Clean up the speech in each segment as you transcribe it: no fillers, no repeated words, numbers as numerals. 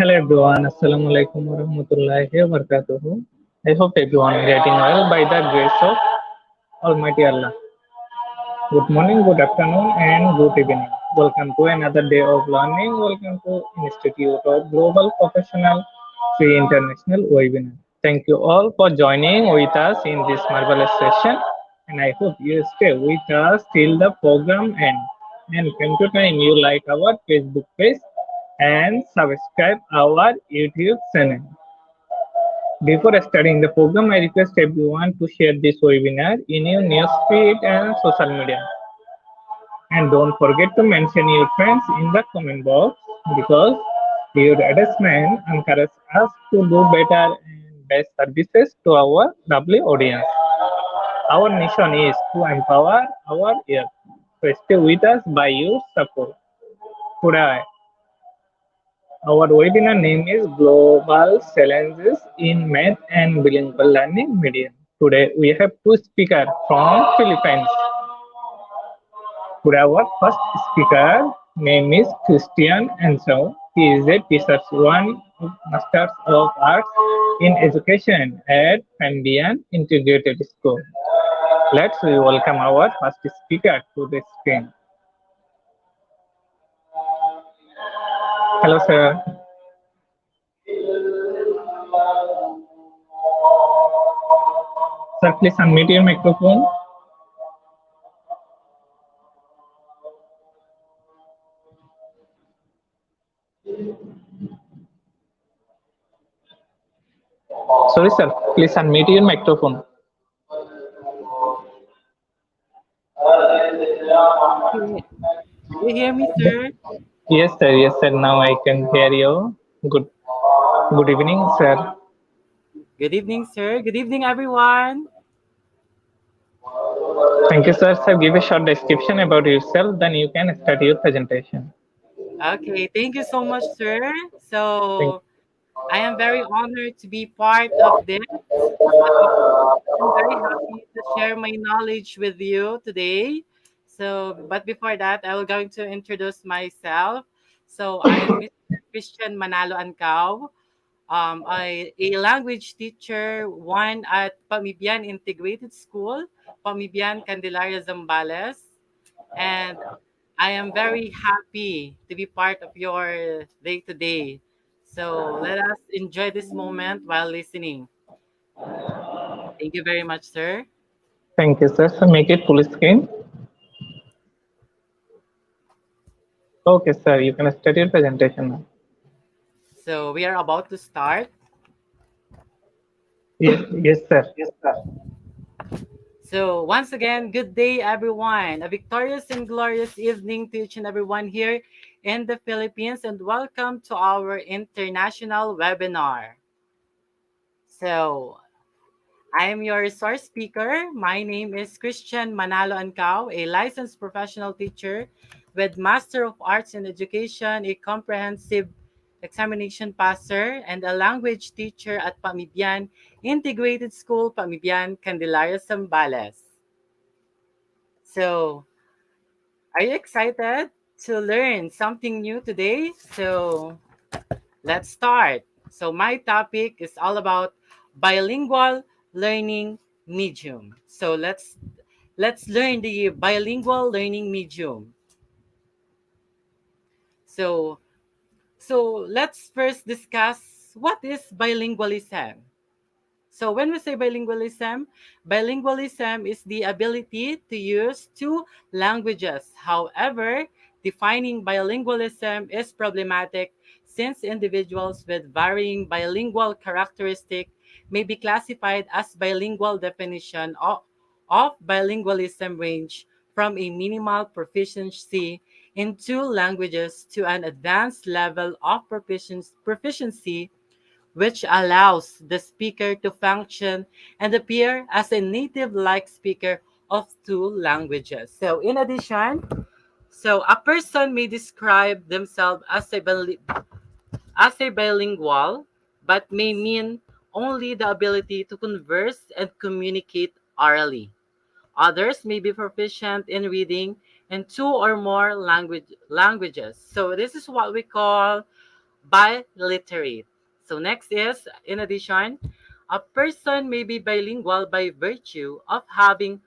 Hello everyone, Assalamu alaikum warahmatullahi wabarakatuh. I hope everyone is getting well by the grace of Almighty Allah. Good morning, good afternoon, and good evening. Welcome to another day of learning. Welcome to Institute of Global Professional Free International webinar. Thank you all for joining with us in this marvelous session, and I hope you stay with us till the program end. And come to time you like our Facebook page and subscribe our YouTube channel. Before starting the program, I request everyone to share this webinar in your newsfeed and social media. And don't forget to mention your friends in the comment box because your advertisement encourages us to do better and best services to our lovely audience. Our mission is to empower our youth. So stay with us by your support. Today, our webinar name is Global Challenges in Math and Bilingual Learning Medium. Today we have two speakers from Philippines. Today our first speaker name is Christian Enzo. He is a teacher, one of Masters of Arts in Education at Pandian Integrated School. Let's welcome our first speaker to the screen. Hello, sir. Sir, please unmute your microphone. Sorry, sir. Please unmute your microphone. You hear me, sir? Yes, sir. Yes, sir. Now I can hear you. Good evening, sir. Good evening, sir. Good evening, everyone. Thank you, sir. Sir, give a short description about yourself, then you can start your presentation. Okay, thank you so much, sir. Thank So, I am very honored to be part of this. Uh, I'm very happy to share my knowledge with you today. So, but before that, I will going to introduce myself. So, I am Mr. Christian Manalo Ancao. A language teacher, one at Pamibian Integrated School, Pamibian Candelaria Zambales. And I am very happy to be part of your day today. So let us enjoy this moment while listening. Thank you very much, sir. Thank you, sir. So make it full screen. Okay, sir. You can start your presentation now. So we are about to start. Yes, yes, sir. So once again, good day, everyone. A victorious and glorious evening to each and everyone here in the Philippines, and welcome to our international webinar. So I am your resource speaker. My name is Christian Manalo Ancao, a licensed professional teacher with Master of Arts in Education, a comprehensive examination passer, and a language teacher at Pamibian Integrated School, Pamibian, Candelaria, Zambales. So, are you excited to learn something new today? So, let's start. So, my topic is all about bilingual learning medium. So, let's learn the bilingual learning medium. So, let's first discuss what is bilingualism. So when we say bilingualism, bilingualism is the ability to use two languages. However, defining bilingualism is problematic since individuals with varying bilingual characteristics may be classified as bilingual definition of bilingualism range from a minimal proficiency in two languages to an advanced level of proficiency which allows the speaker to function and appear as a native like speaker of two languages. So, in addition, a person may describe themselves as a bilingual, but may mean only the ability to converse and communicate orally. Others may be proficient in reading in two or more languages. So this is what we call biliterate. So next is, in addition, a person may be bilingual by virtue of having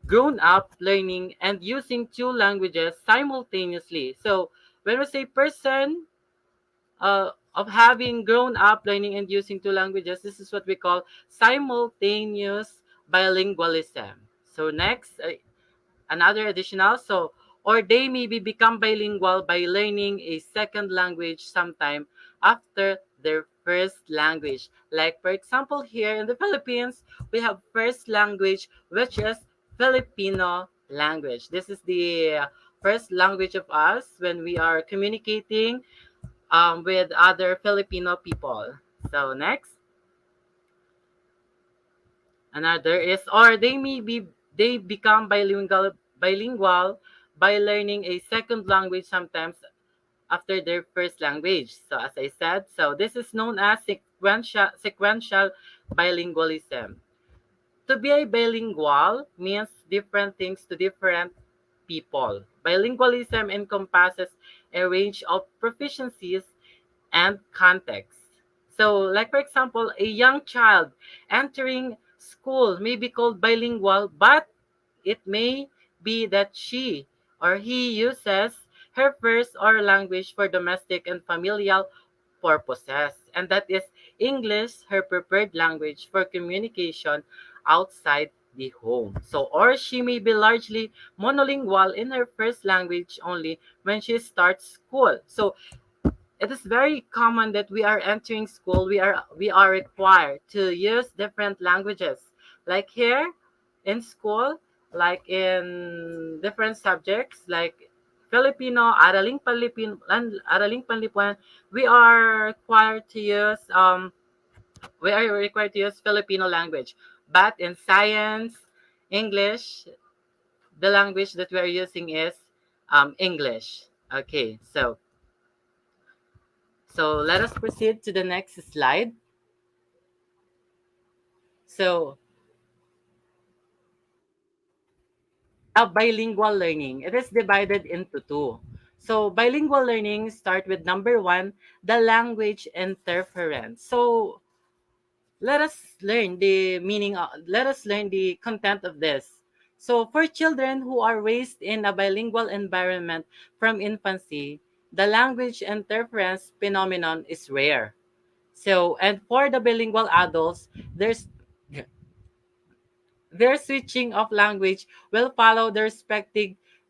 grown up learning and using two languages simultaneously. So when we say person of having grown up learning and using two languages, this is what we call simultaneous bilingualism. So next, another additional, or they maybe become bilingual by learning a second language sometime after their first language. Like for example, here in the Philippines, we have first language, which is Filipino language. This is the first language of us when we are communicating with other Filipino people. So next, another is, or they become bilingual by learning a second language sometimes after their first language. So as I said, so this is known as sequential bilingualism. To be a bilingual means different things to different people. Bilingualism encompasses a range of proficiencies and context. So, like for example, a young child entering school may be called bilingual, but it may be that she or he uses her first or language for domestic and familial purposes, and that is English, her preferred language for communication outside the home. So, or she may be largely monolingual in her first language only when she starts school. So, it is very common that we are entering school, we are required to use different languages, like here in school, like in different subjects like Filipino, araling panlipunan, we are required to use Filipino language, but in science, English, the language that we are using is English. Okay, So let us proceed to the next slide. So now bilingual learning, it is divided into two. So bilingual learning start with number one, the language interference. So let us learn the content of this. So for children who are raised in a bilingual environment from infancy, the language interference phenomenon is rare. So and for the bilingual adults, their switching of language will follow their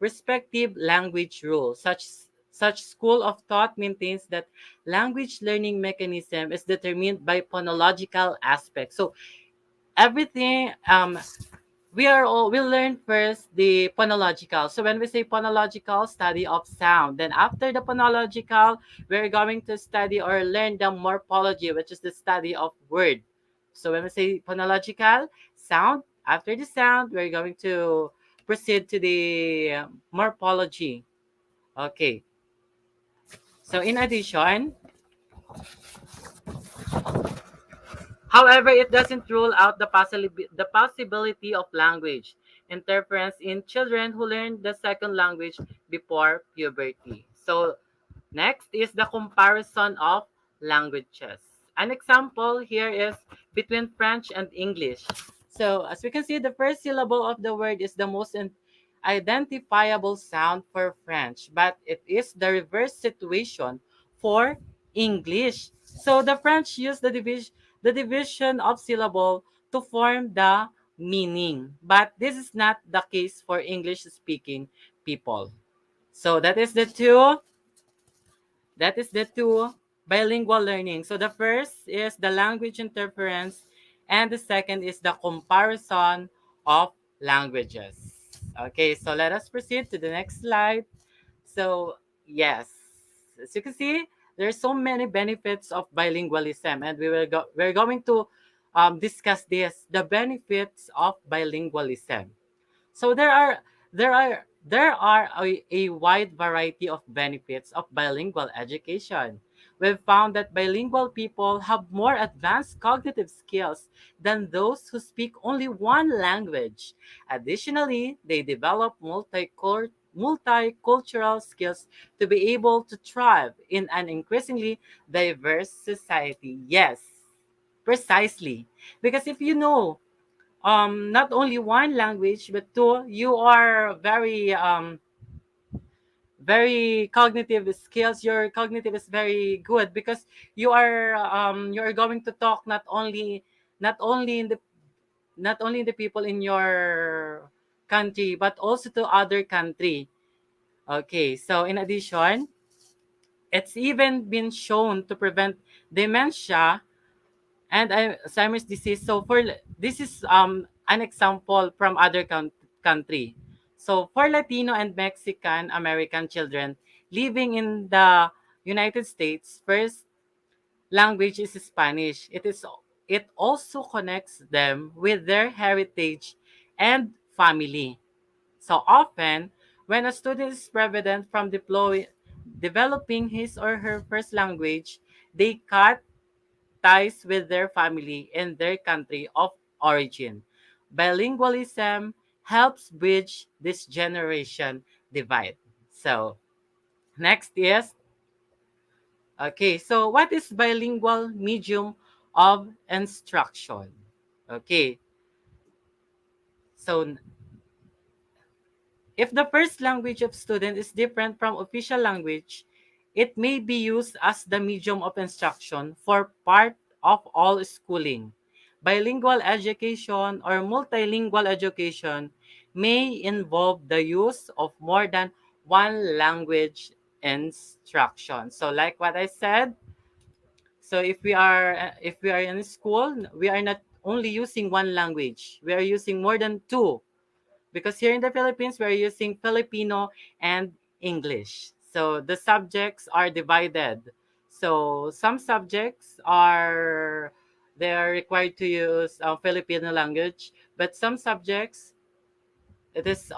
respective language rules. Such school of thought maintains that language learning mechanism is determined by phonological aspects. So everything we'll learn first the phonological. So when we say phonological, study of sound. Then after the phonological, we're going to study or learn the morphology, which is the study of word. So when we say phonological sound, after the sound, we're going to proceed to the morphology. Okay. So in addition, however, it doesn't rule out the possibility of language interference in children who learn the second language before puberty. So, next is the comparison of languages. An example here is between French and English. So, as we can see, the first syllable of the word is the most identifiable sound for French, but it is the reverse situation for English. So, the French use the division of syllable to form the meaning, but this is not the case for English speaking people. So, that is the two bilingual learning. So the first is the language interference, and the second is the comparison of languages. Okay, so let us proceed to the next slide. So, yes, as you can see, there's so many benefits of bilingualism, and we're going to discuss the benefits of bilingualism. So there are a wide variety of benefits of bilingual education. We've found that bilingual people have more advanced cognitive skills than those who speak only one language. Additionally, they develop multicultural skills to be able to thrive in an increasingly diverse society. Yes, precisely. Because if you know not only one language but two, you are very cognitive skills, your cognitive is very good because you are going to talk not only in the not only in the people in your country but also to other country. Okay, so in addition, it's even been shown to prevent dementia and Alzheimer's disease. So this is an example from other country. So for Latino and Mexican American children living in the United States, first language is Spanish. It also connects them with their heritage and family. So often, when a student is prevented from developing his or her first language, they cut ties with their family and their country of origin. Bilingualism helps bridge this generation divide. So, next is okay, so what is bilingual medium of instruction? Okay, so if the first language of student is different from official language, it may be used as the medium of instruction for part of all schooling. Bilingual education or multilingual education may involve the use of more than one language instruction. So like what I said, so if we are in school, we are not only using one language. We are using more than two because here in the Philippines we're using Filipino and English. So the subjects are divided. So some subjects are they are required to use Filipino language, but some subjects it is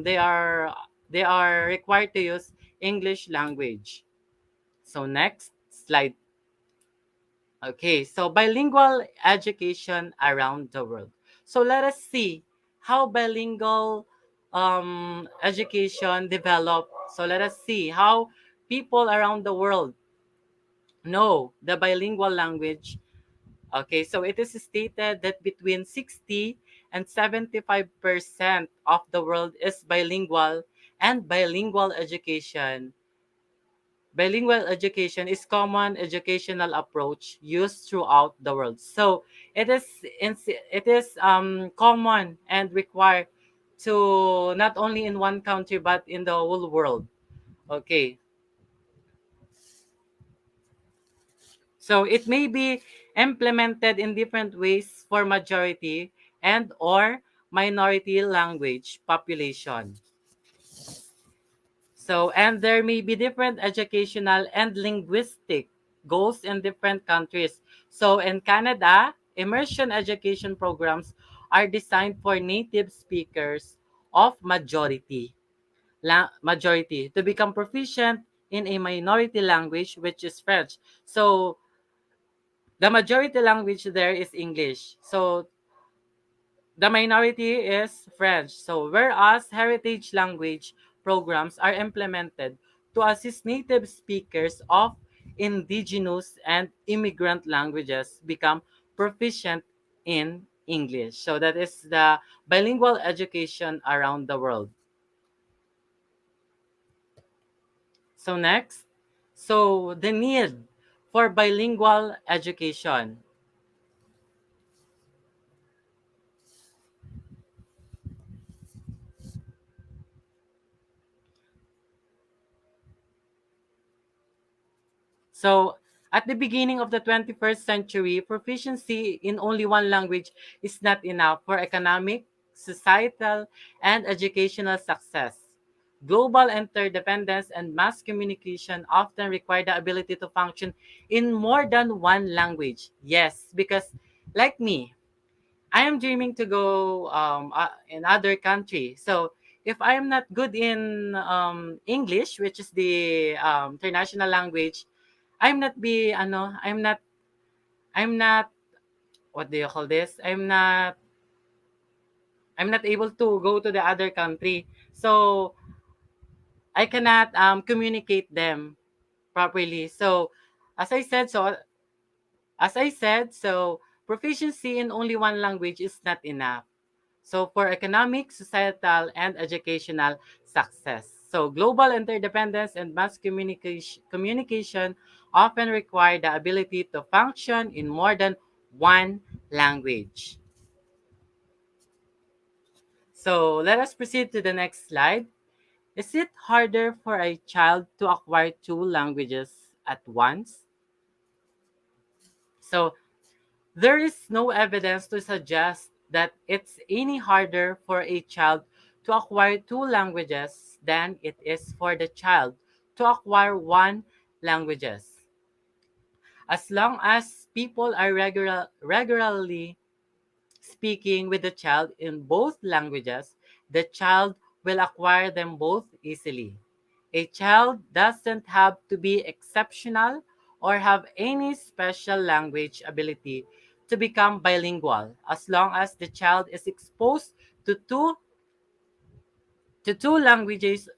they are required to use English language. So next, slide. Okay, so bilingual education around the world. So let us see how bilingual education developed. So let us see how people around the world know the bilingual language. Okay, so it is stated that between 60 and 75% of the world is bilingual, and bilingual education is common educational approach used throughout the world. So it is common and required to not only in one country but in the whole world. Okay, so it may be implemented in different ways for majority and or minority language population. So, and there may be different educational and linguistic goals in different countries. So, in Canada, immersion education programs are designed for native speakers of majority to become proficient in a minority language, which is French. So, the majority language there is English. So, the minority is French. So, whereas heritage language programs are implemented to assist native speakers of indigenous and immigrant languages become proficient in English. So, that is the bilingual education around the world. So, next, so the need for bilingual education. So, at the beginning of the 21st century, proficiency in only one language is not enough for economic, societal, and educational success. Global interdependence and mass communication often require the ability to function in more than one language. Yes, because like me, I am dreaming to go in other country. So if I am not good in English, which is the international language, I'm not what do you call this? I'm not able to go to the other country. So I cannot communicate them properly. So as I said, so as I said, so proficiency in only one language is not enough. So for economic, societal, and educational success. So global interdependence and mass communication often require the ability to function in more than one language. So let us proceed to the next slide. Is it harder for a child to acquire two languages at once? So there is no evidence to suggest that it's any harder for a child to acquire two languages than it is for the child to acquire one languages. As long as people are regularly speaking with the child in both languages, the child will acquire them both easily. A child doesn't have to be exceptional or have any special language ability to become bilingual as long as the child is exposed to two languages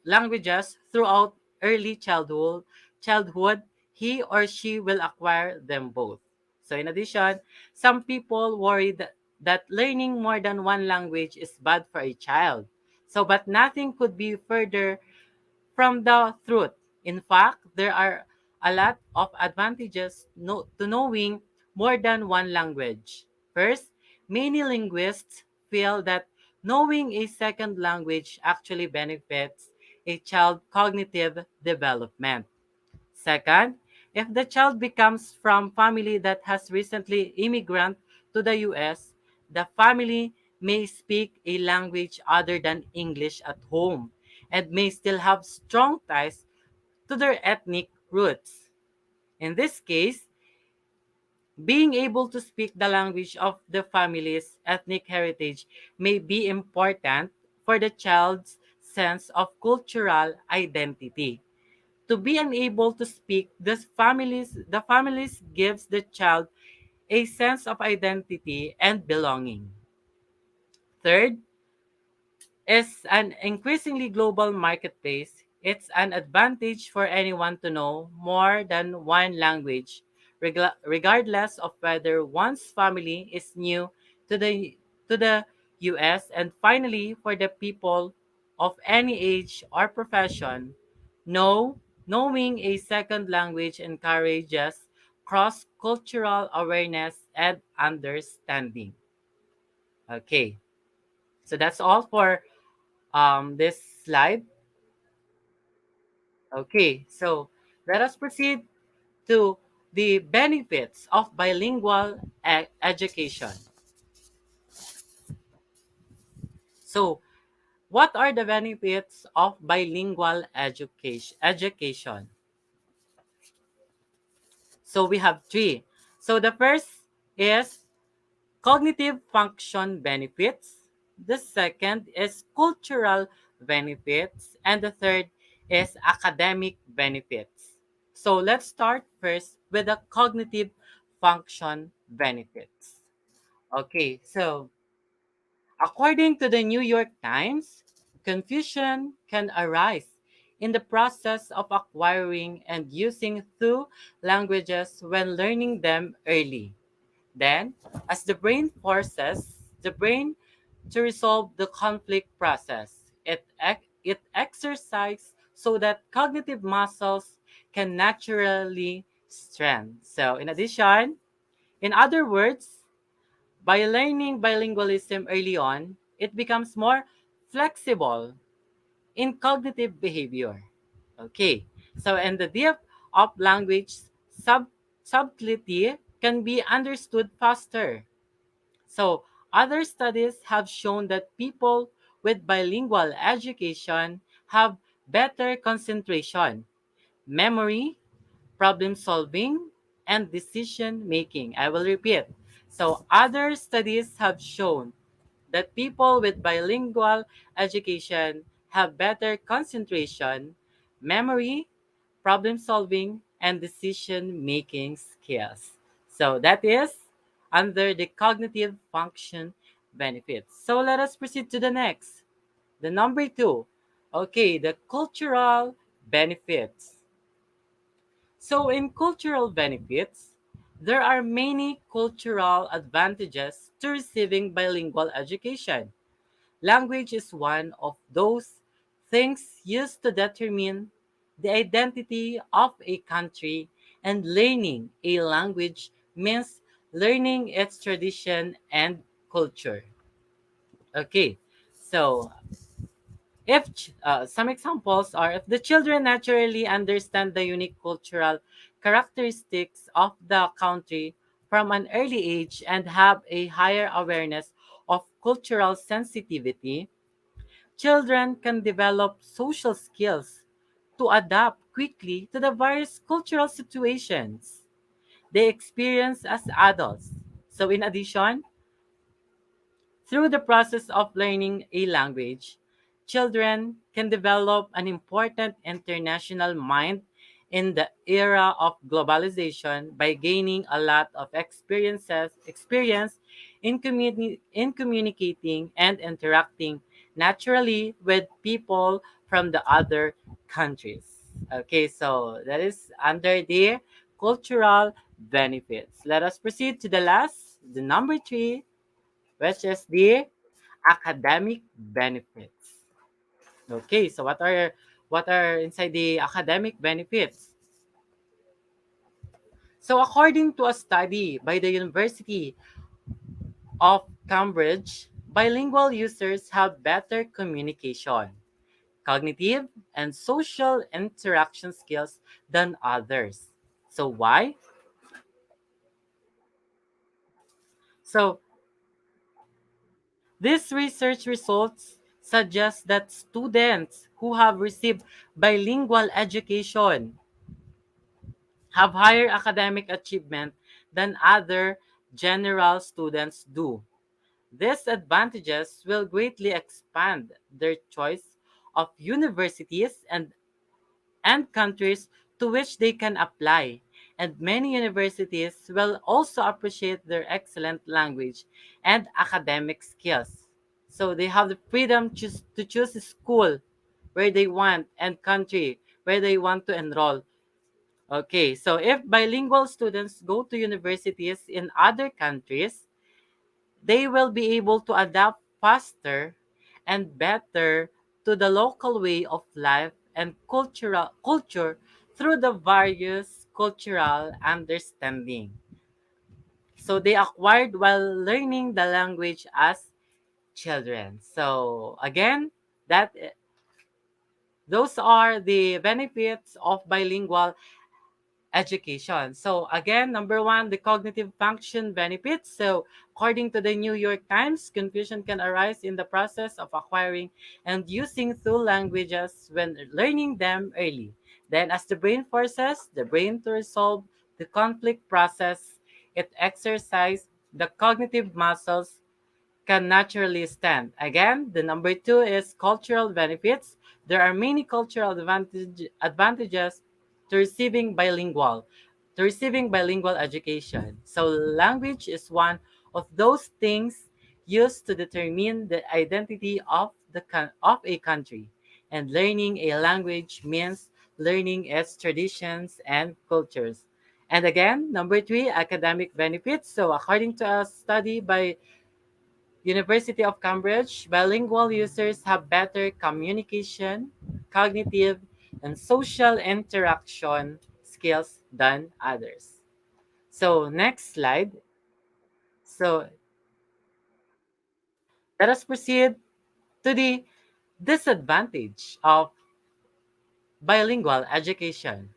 throughout early childhood, he or she will acquire them both. So in addition, some people worry that learning more than one language is bad for a child. So but nothing could be further from the truth. In fact, there are a lot of advantages to knowing more than one language. First, many linguists feel that knowing a second language actually benefits a child's cognitive development. Second, if the child becomes from family that has recently immigrant to the US, the family may speak a language other than English at home and may still have strong ties to their ethnic roots. In this case, being able to speak the language of the family's ethnic heritage may be important for the child's sense of cultural identity. To be unable to speak, the families gives the child a sense of identity and belonging. Third, is an increasingly global marketplace, it's an advantage for anyone to know more than one language, regardless of whether one's family is new to the US. And finally, for the people of any age or profession, knowing a second language encourages cross-cultural awareness and understanding. Okay, so that's all for this slide. Okay, so let us proceed to the benefits of bilingual education. So, what are the benefits of bilingual education? So we have three. So the first is cognitive function benefits. The second is cultural benefits. And the third is academic benefits. So let's start first with the cognitive function benefits. Okay, so according to the New York Times, confusion can arise in the process of acquiring and using two languages when learning them early. Then, as the brain forces the brain to resolve the conflict process, it exercises so that cognitive muscles can naturally strengthen. So, in other words, by learning bilingualism early on, it becomes more flexible in cognitive behavior. Okay, so and the depth of language subtlety can be understood faster. So, other studies have shown that people with bilingual education have better concentration, memory, problem solving, and decision making. I will repeat. So, other studies have shown that people with bilingual education have better concentration, memory, problem solving, and decision making skills. So that is under the cognitive function benefits. So let us proceed to the next. The number two. Okay, the cultural benefits. So in cultural benefits, there are many cultural advantages to receiving bilingual education. Language is one of those things used to determine the identity of a country, and learning a language means learning its tradition and culture. Okay, so if some examples are if the children naturally understand the unique cultural characteristics of the country from an early age and have a higher awareness of cultural sensitivity, children can develop social skills to adapt quickly to the various cultural situations they experience as adults. So, in addition, through the process of learning a language, children can develop an important international mind in the era of globalization by gaining a lot of experience in communicating and interacting naturally with people from the other countries. Okay, so that is under the cultural benefits. Let us proceed to the last, the number three, which is the academic benefits. Okay, so what are inside the academic benefits? So according to a study by the University of Cambridge, bilingual users have better communication, cognitive, and social interaction skills than others. So why? So these research results suggest that students who have received bilingual education have higher academic achievement than other general students do. These advantages will greatly expand their choice of universities and countries to which they can apply. And many universities will also appreciate their excellent language and academic skills. So they have the freedom to choose a school where they want and country where they want to enroll. Okay, so if bilingual students go to universities in other countries, they will be able to adapt faster and better to the local way of life and culture through the various cultural understanding. So they acquired while learning the language as children. So again, that those are the benefits of bilingual education. So again, number one, the cognitive function benefits. So according to the New York Times, confusion can arise in the process of acquiring and using two languages when learning them early. Then as the brain forces the brain to resolve the conflict process, it exercises the cognitive muscles can naturally stand. Again, the number two is cultural benefits. There are many cultural advantages to receiving bilingual education. So language is one of those things used to determine the identity of of a country. And learning a language means learning its traditions and cultures. And again, number three, academic benefits. So according to a study by University of Cambridge, bilingual users have better communication, cognitive, and social interaction skills than others. So next slide. So let us proceed to the disadvantage of bilingual education.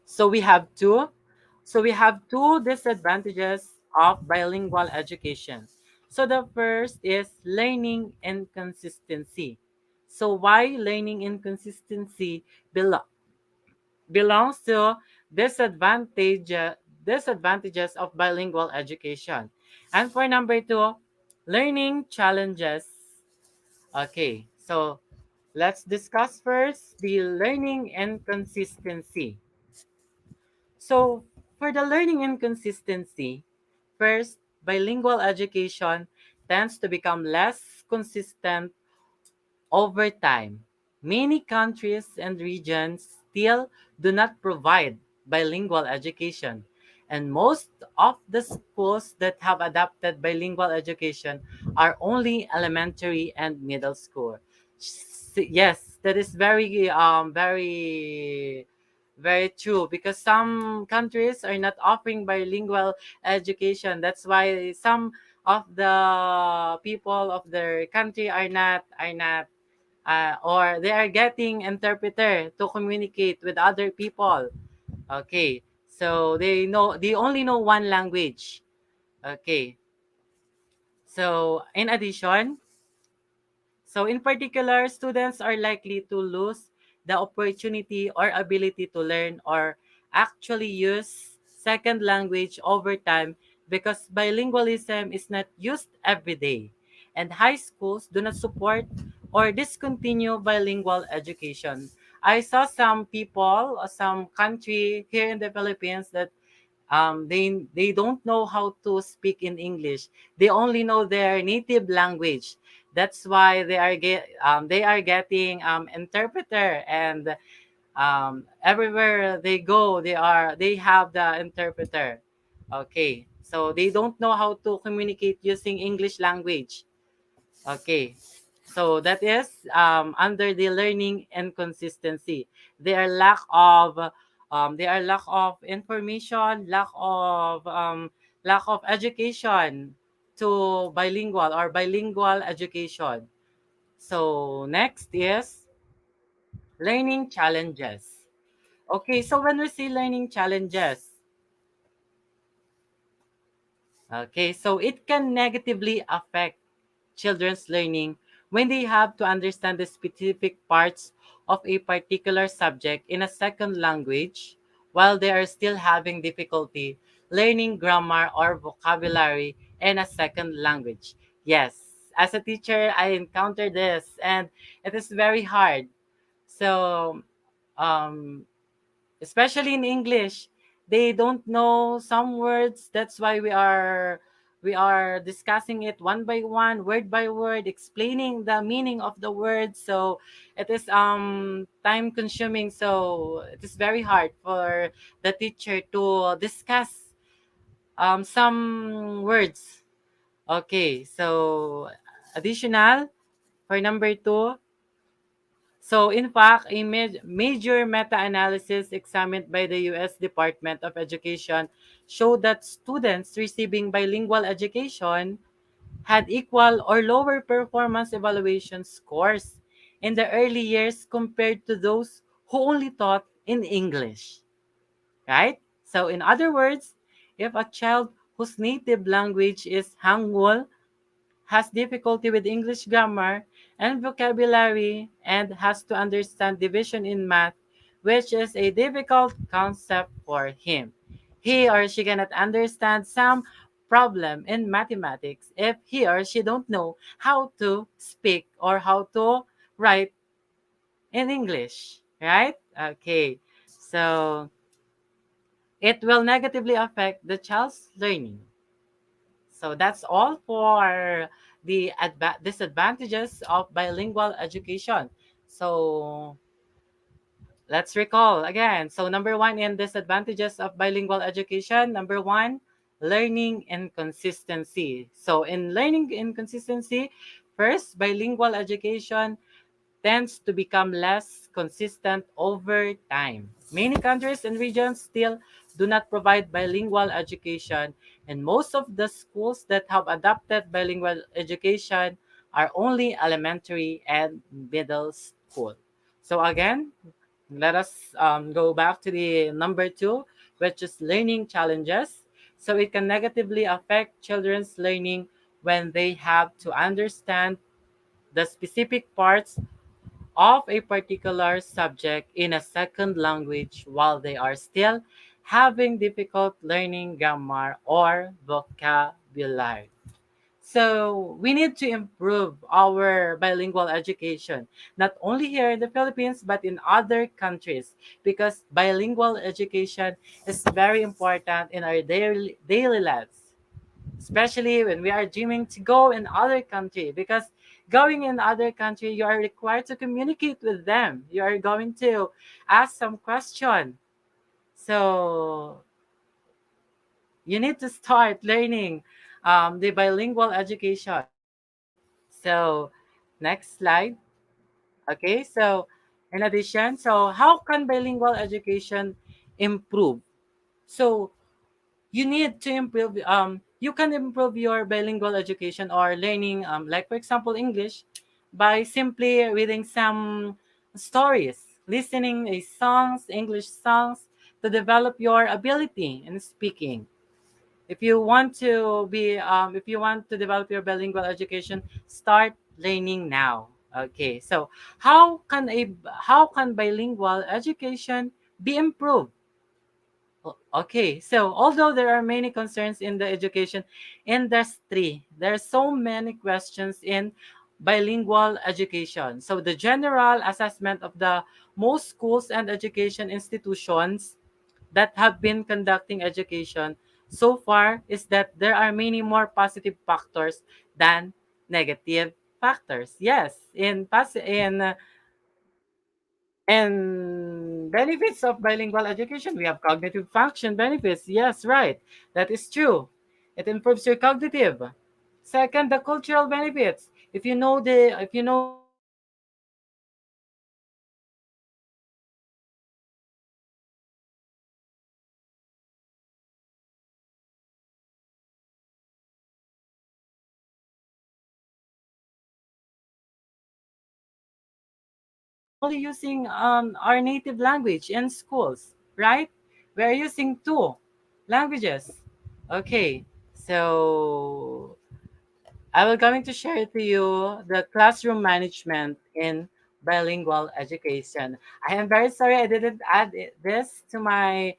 So we have two. So we have two disadvantages of bilingual education. So the first is learning inconsistency. So why learning inconsistency belongs to disadvantage disadvantages of bilingual education. And for number two, learning challenges. Okay, so let's discuss first the learning inconsistency. So, for the learning inconsistency, first, bilingual education tends to become less consistent over time. Many countries and regions still do not provide bilingual education, and most of the schools that have adopted bilingual education are only elementary and middle school. Yes, that is very true because some countries are not offering bilingual education. That's why some of the people of their country are not or they are getting interpreter to communicate with other people. Okay, so they only know one language. Okay, so in addition, so in particular, students are likely to lose the opportunity or ability to learn or actually use second language over time because bilingualism is not used every day. And high schools do not support or discontinue bilingual education. I saw some people, some country here in the Philippines that they don't know how to speak in English. They only know their native language. That's why they are getting interpreter, and everywhere they go they have the interpreter. Okay, so they don't know how to communicate using English language. Okay, so that is under the learning inconsistency. They are lack of information, lack of education to bilingual or bilingual education. So next is learning challenges. Okay, so when we see learning challenges, okay, so it can negatively affect children's learning when they have to understand the specific parts of a particular subject in a second language while they are still having difficulty learning grammar or vocabulary in a second language. Yes, as a teacher, I encountered this and it is very hard. So, um, especially in English, they don't know some words. That's why we are discussing it one by one, word by word, explaining the meaning of the word. So it is time consuming. So it is very hard for the teacher to discuss some words. Okay, so additional for number two. So, in fact, a major meta analysis examined by the US Department of Education showed that students receiving bilingual education had equal or lower performance evaluation scores in the early years compared to those who only taught in English, right? So, in other words, if a child whose native language is Hangul has difficulty with English grammar and vocabulary and has to understand division in math, which is a difficult concept for him. He or she cannot understand some problem in mathematics if he or she don't know how to speak or how to write in English, right? Okay. So it will negatively affect the child's learning. So that's all for the disadvantages of bilingual education. So let's recall again. So number one in disadvantages of bilingual education, number one, learning inconsistency. So in learning inconsistency, first, bilingual education tends to become less consistent over time. Many countries and regions still do not provide bilingual education, and most of the schools that have adopted bilingual education are only elementary and middle school. So, again, let us go back to the number two, which is learning challenges. So, it can negatively affect children's learning when they have to understand the specific parts of a particular subject in a second language while they are still having difficult learning grammar or vocabulary. So we need to improve our bilingual education, not only here in the Philippines, but in other countries, because bilingual education is very important in our daily lives, especially when we are dreaming to go in other country, because going in other country you are required to communicate with them, you are going to ask some question. So you need to start learning the bilingual education. So next slide. Okay, so in addition, so how can bilingual education improve? So you need to improve, you can improve your bilingual education or learning, like for example English, by simply reading some stories, listening a songs, English songs, to develop your ability in speaking. If you want to be if you want to develop your bilingual education, start learning now. Okay, so how can bilingual education be improved? Okay, so although there are many concerns in the education industry, there are so many questions in bilingual education. So the general assessment of the most schools and education institutions that have been conducting education so far is that there are many more positive factors than negative factors. Yes, and benefits of bilingual education, we have cognitive function benefits. Yes, right. That is true. It improves your cognitive. Second, the cultural benefits. If you know the language of the country, you will be able to understand the we are only using our native language in schools, right? We are using two languages. Okay, so I will going to share to you the classroom management in bilingual education. I am very sorry I didn't add this to my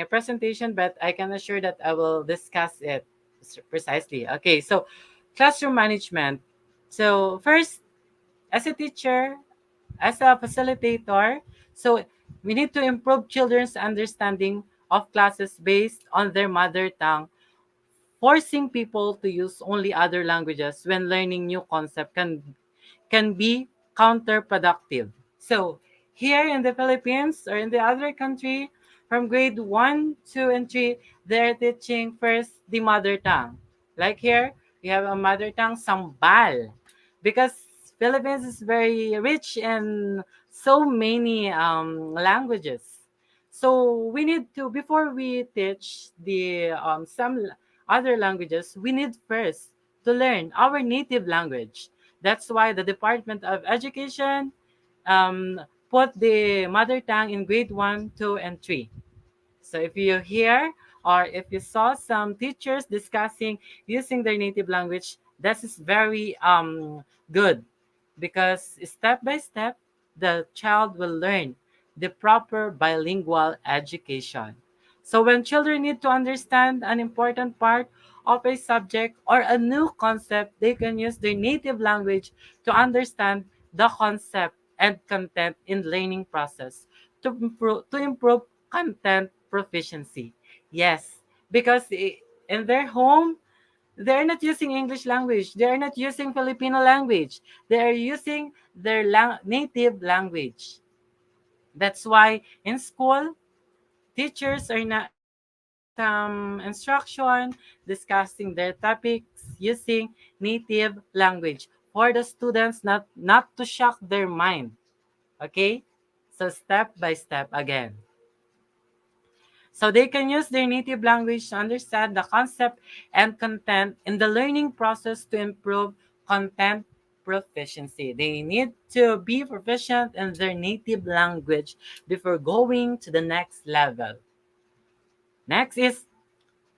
presentation, but I can assure that I will discuss it precisely. Okay, so classroom management. So first, as a teacher, as a facilitator, so we need to improve children's understanding of classes based on their mother tongue. Forcing people to use only other languages when learning new concept can be counterproductive. So here in the Philippines or in the other country, from grade 1, 2, and 3, they're teaching first the mother tongue. Like here, we have a mother tongue, Sambal. Because Philippines is very rich in so many languages. So we need to, before we teach the other languages, we need first to learn our native language. That's why the Department of Education um, put the mother tongue in grade 1, 2, and 3. So if you hear or if you saw some teachers discussing using their native language, that is very good, because step by step the child will learn the proper bilingual education. So when children need to understand an important part of a subject or a new concept, they can use their native language to understand the concept and content in learning process to improve content proficiency. Yes, because in their home, they're not using English language. They are not using Filipino language. They are using their native language. That's why in school, teachers are not giving some instruction discussing their topics using native language for the students not to shock their mind. Okay? So step by step again. So they can use their native language to understand the concept and content in the learning process to improve content proficiency. They need to be proficient in their native language before going to the next level. Next is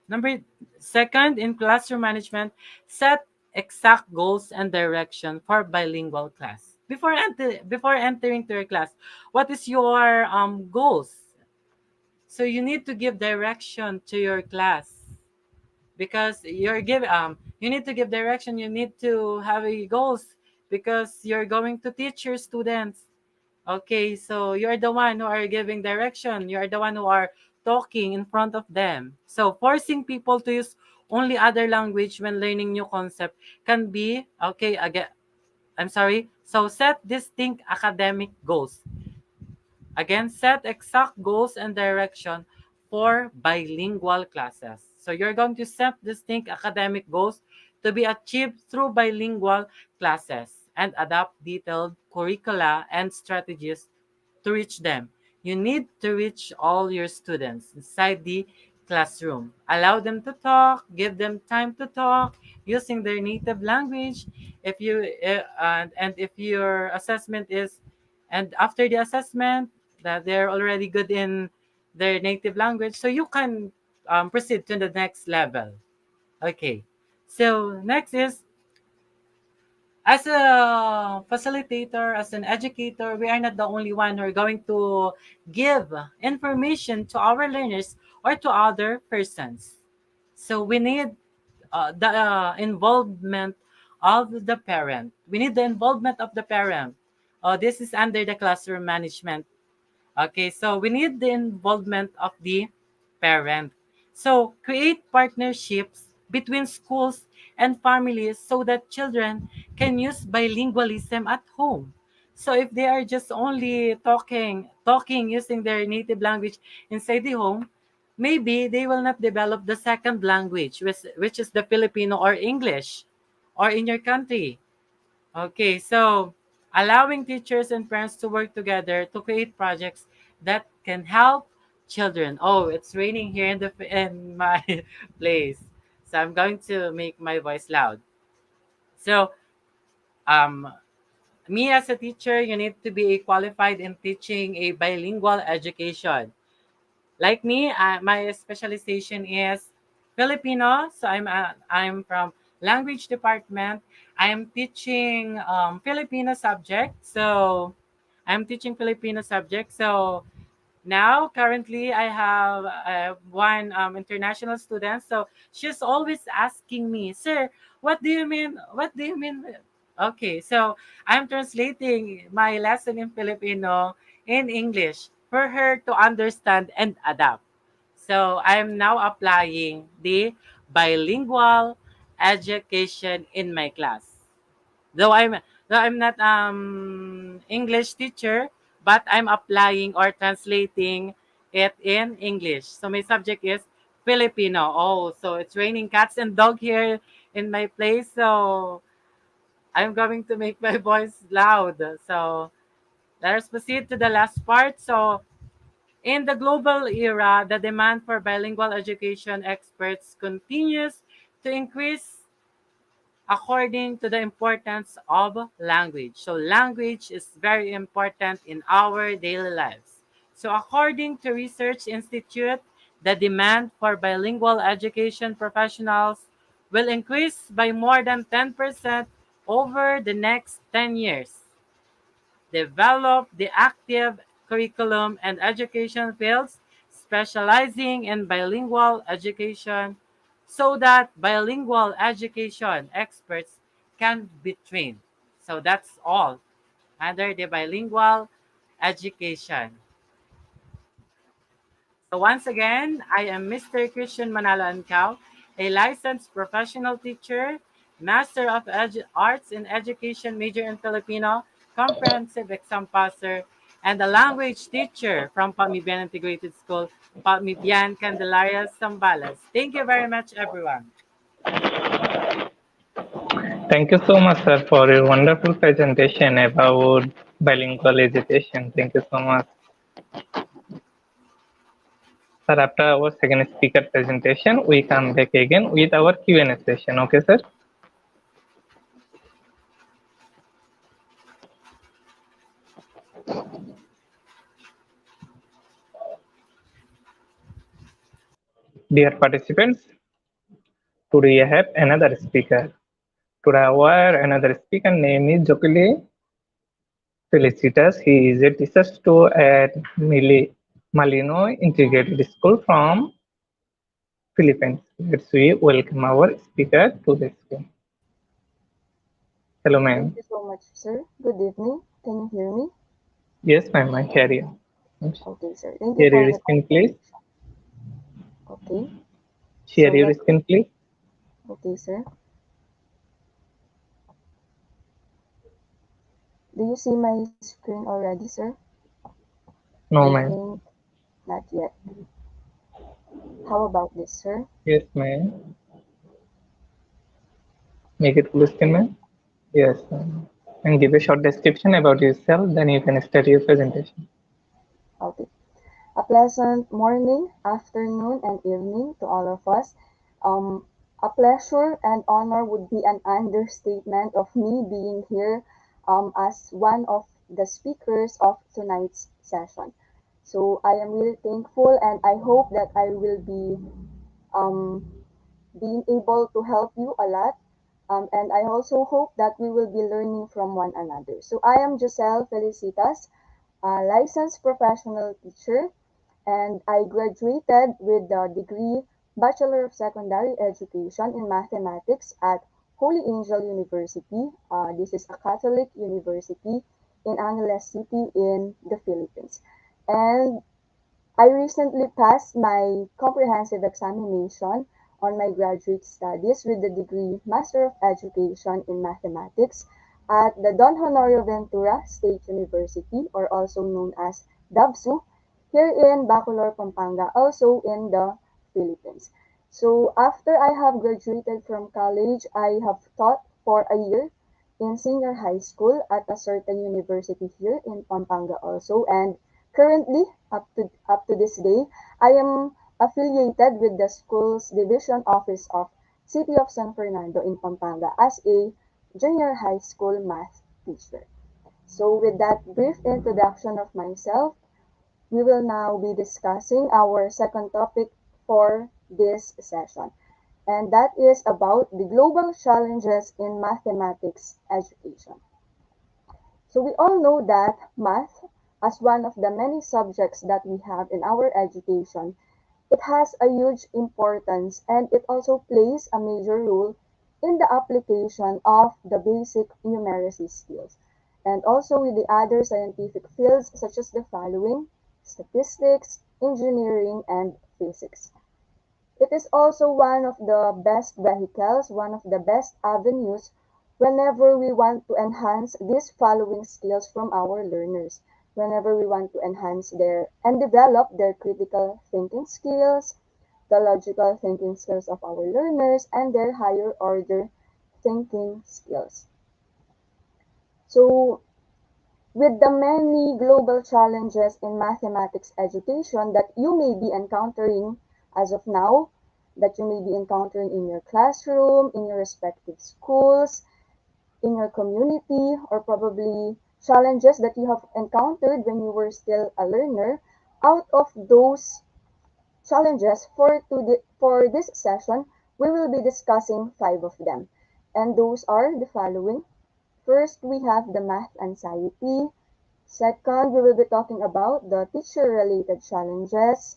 number second in classroom management, set exact goals and direction for bilingual class. Before entering to your class, what is your goals? So you need to give direction to your class, because you need to give direction, you need to have a goals, because you're going to teach your students. Okay, so you're the one who are giving direction, you're the one who are talking in front of them. So forcing people to use only other language when learning new concept can be okay again. I'm sorry. So set distinct academic goals. Again, set exact goals and direction for bilingual classes. So you're going to set distinct academic goals to be achieved through bilingual classes and adopt detailed curricula and strategies to reach them. You need to reach all your students inside the classroom. Allow them to talk, give them time to talk using their native language. If you and if your assessment is, and after the assessment that they're already good in their native language, so you can proceed to the next level. Okay. So next is, as a facilitator, as an educator, we are not the only one who are going to give information to our learners or to other persons. So we need the involvement of the parent. We need the involvement of the parent. This is under the classroom management. Okay, so we need the involvement of the parent. So create partnerships between schools and families so that children can use bilingualism at home. So if they are just only talking using their native language inside the home, maybe they will not develop the second language, which is the Filipino or English, or in your country. Okay, so allowing teachers and parents to work together to create projects that can help children. Oh, it's raining here in my place, so I'm going to make my voice loud. So, um, me as a teacher, you need to be qualified in teaching a bilingual education. Like me, my specialization is Filipino. So I'm from language department. I am teaching Filipino subject. So I'm teaching Filipino subject. So now currently I have one international student. So she's always asking me, "Sir, what do you mean? What do you mean? Okay, so I'm translating my lesson in Filipino in English for her to understand and adapt. So I'm now applying the bilingual education in my class. Though I'm though I'm not English teacher, but I'm applying or translating it in English. So my subject is Filipino. Oh, so it's raining cats and dog here in my place. So I'm going to make my voice loud. So let us proceed to the last part. So in the global era, the demand for bilingual education experts continues to increase according to the importance of language. So language is very important in our daily lives. So according to Research Institute, the demand for bilingual education professionals will increase by more than 10% over the next 10 years. Develop the active curriculum and education fields specializing in bilingual education so that bilingual education experts can be trained. So that's all under the bilingual education. So once again, I am Mr. Christian Manalo Ancao, a licensed professional teacher, Master of Arts in Education major in Filipino, comprehensive exam passer, and a language teacher from Pamibian Integrated School, Pamibian, Candelaria, Zambales. Thank you very much, everyone. Thank you so much, sir, for your wonderful presentation about bilingual education. Thank you so much. Sir, after our second speaker presentation, we come back again with our Q&A session. Okay, sir? Dear participants, today I have another speaker. Today our another speaker name is Jokile Felicitas. He is a teacher at Malino Integrated School from Philippines. Let's we welcome our speaker to the school. Hello, Thank ma'am. you so much, sir. Good evening. Can you hear me? Yes, ma'am. I hear you. Okay, sir. Thank you Share for your the screen, please. confirmation. Okay. So Share your let screen, please. okay, sir. Do you see my screen already, sir? I No, ma'am. think not yet. How about this, sir? Yes, ma'am. Make it full screen, Okay. ma'am. Yes, ma'am. And give a short description about yourself. Then you can start your presentation. Okay. A pleasant morning, afternoon, and evening to all of us. A pleasure and honor would be an understatement of me being here as one of the speakers of tonight's session. So I am really thankful and I hope that I will be um, being able to help you a lot. And I also hope that we will be learning from one another. So I am Giselle Felicitas, a licensed professional teacher, and I graduated with the degree Bachelor of Secondary Education in Mathematics at Holy Angel University. This is a Catholic university in Angeles City in the Philippines. And I recently passed my comprehensive examination on my graduate studies with the degree Master of Education in Mathematics at the Don Honorio Ventura State University, or also known as DAVSU, here in Bacolor, Pampanga, also in the Philippines. So after I have graduated from college, I have taught for a year in senior high school at a certain university here in Pampanga also, and currently, up to this day, I am affiliated with the school's division office of City of San Fernando in Pampanga as a junior high school math teacher. So with that brief introduction of myself, we will now be discussing our second topic for this session, and that is about the global challenges in mathematics education. So we all know that math, as one of the many subjects that we have in our education, it has a huge importance and it also plays a major role in the application of the basic numeracy skills, and also with the other scientific fields such as the following: statistics, engineering, and physics. It is also one of the best vehicles, one of the best avenues whenever we want to enhance these following skills from our learners, whenever we want to enhance their and develop their critical thinking skills, the logical thinking skills of our learners, and their higher order thinking skills. So, with the many global challenges in mathematics education that you may be encountering as of now, that you may be encountering in your classroom, in your respective schools, in your community, or probably challenges that you have encountered when you were still a learner, out of those challenges for this session, we will be discussing 5 of them. And those are the following. First, we have the math anxiety. Second, we will be talking about the teacher-related challenges.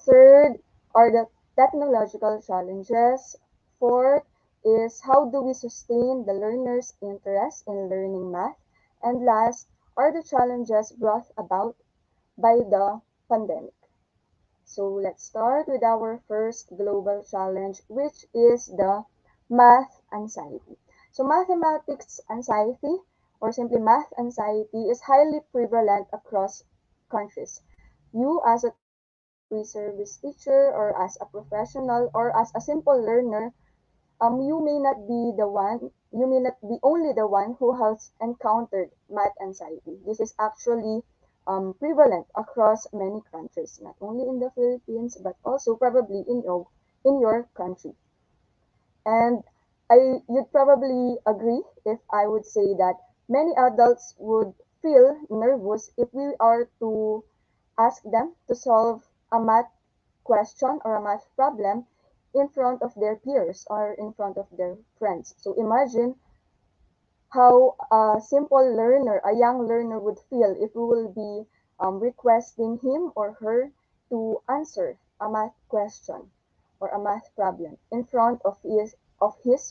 Third are the technological challenges. Fourth is how do we sustain the learner's interest in learning math. And last are the challenges brought about by the pandemic. So let's start with our first global challenge, which is the math anxiety. So mathematics anxiety, or simply math anxiety, is highly prevalent across countries. You as a pre-service teacher or as a professional or as a simple learner, you may not be only the one who has encountered math anxiety. This is actually prevalent across many countries, not only in the Philippines, but also probably in your country. And you'd probably agree if I would say that many adults would feel nervous if we are to ask them to solve a math question or a math problem in front of their peers or in front of their friends. So imagine how a simple learner, a young learner would feel if we will be requesting him or her to answer a math question or a math problem in front of his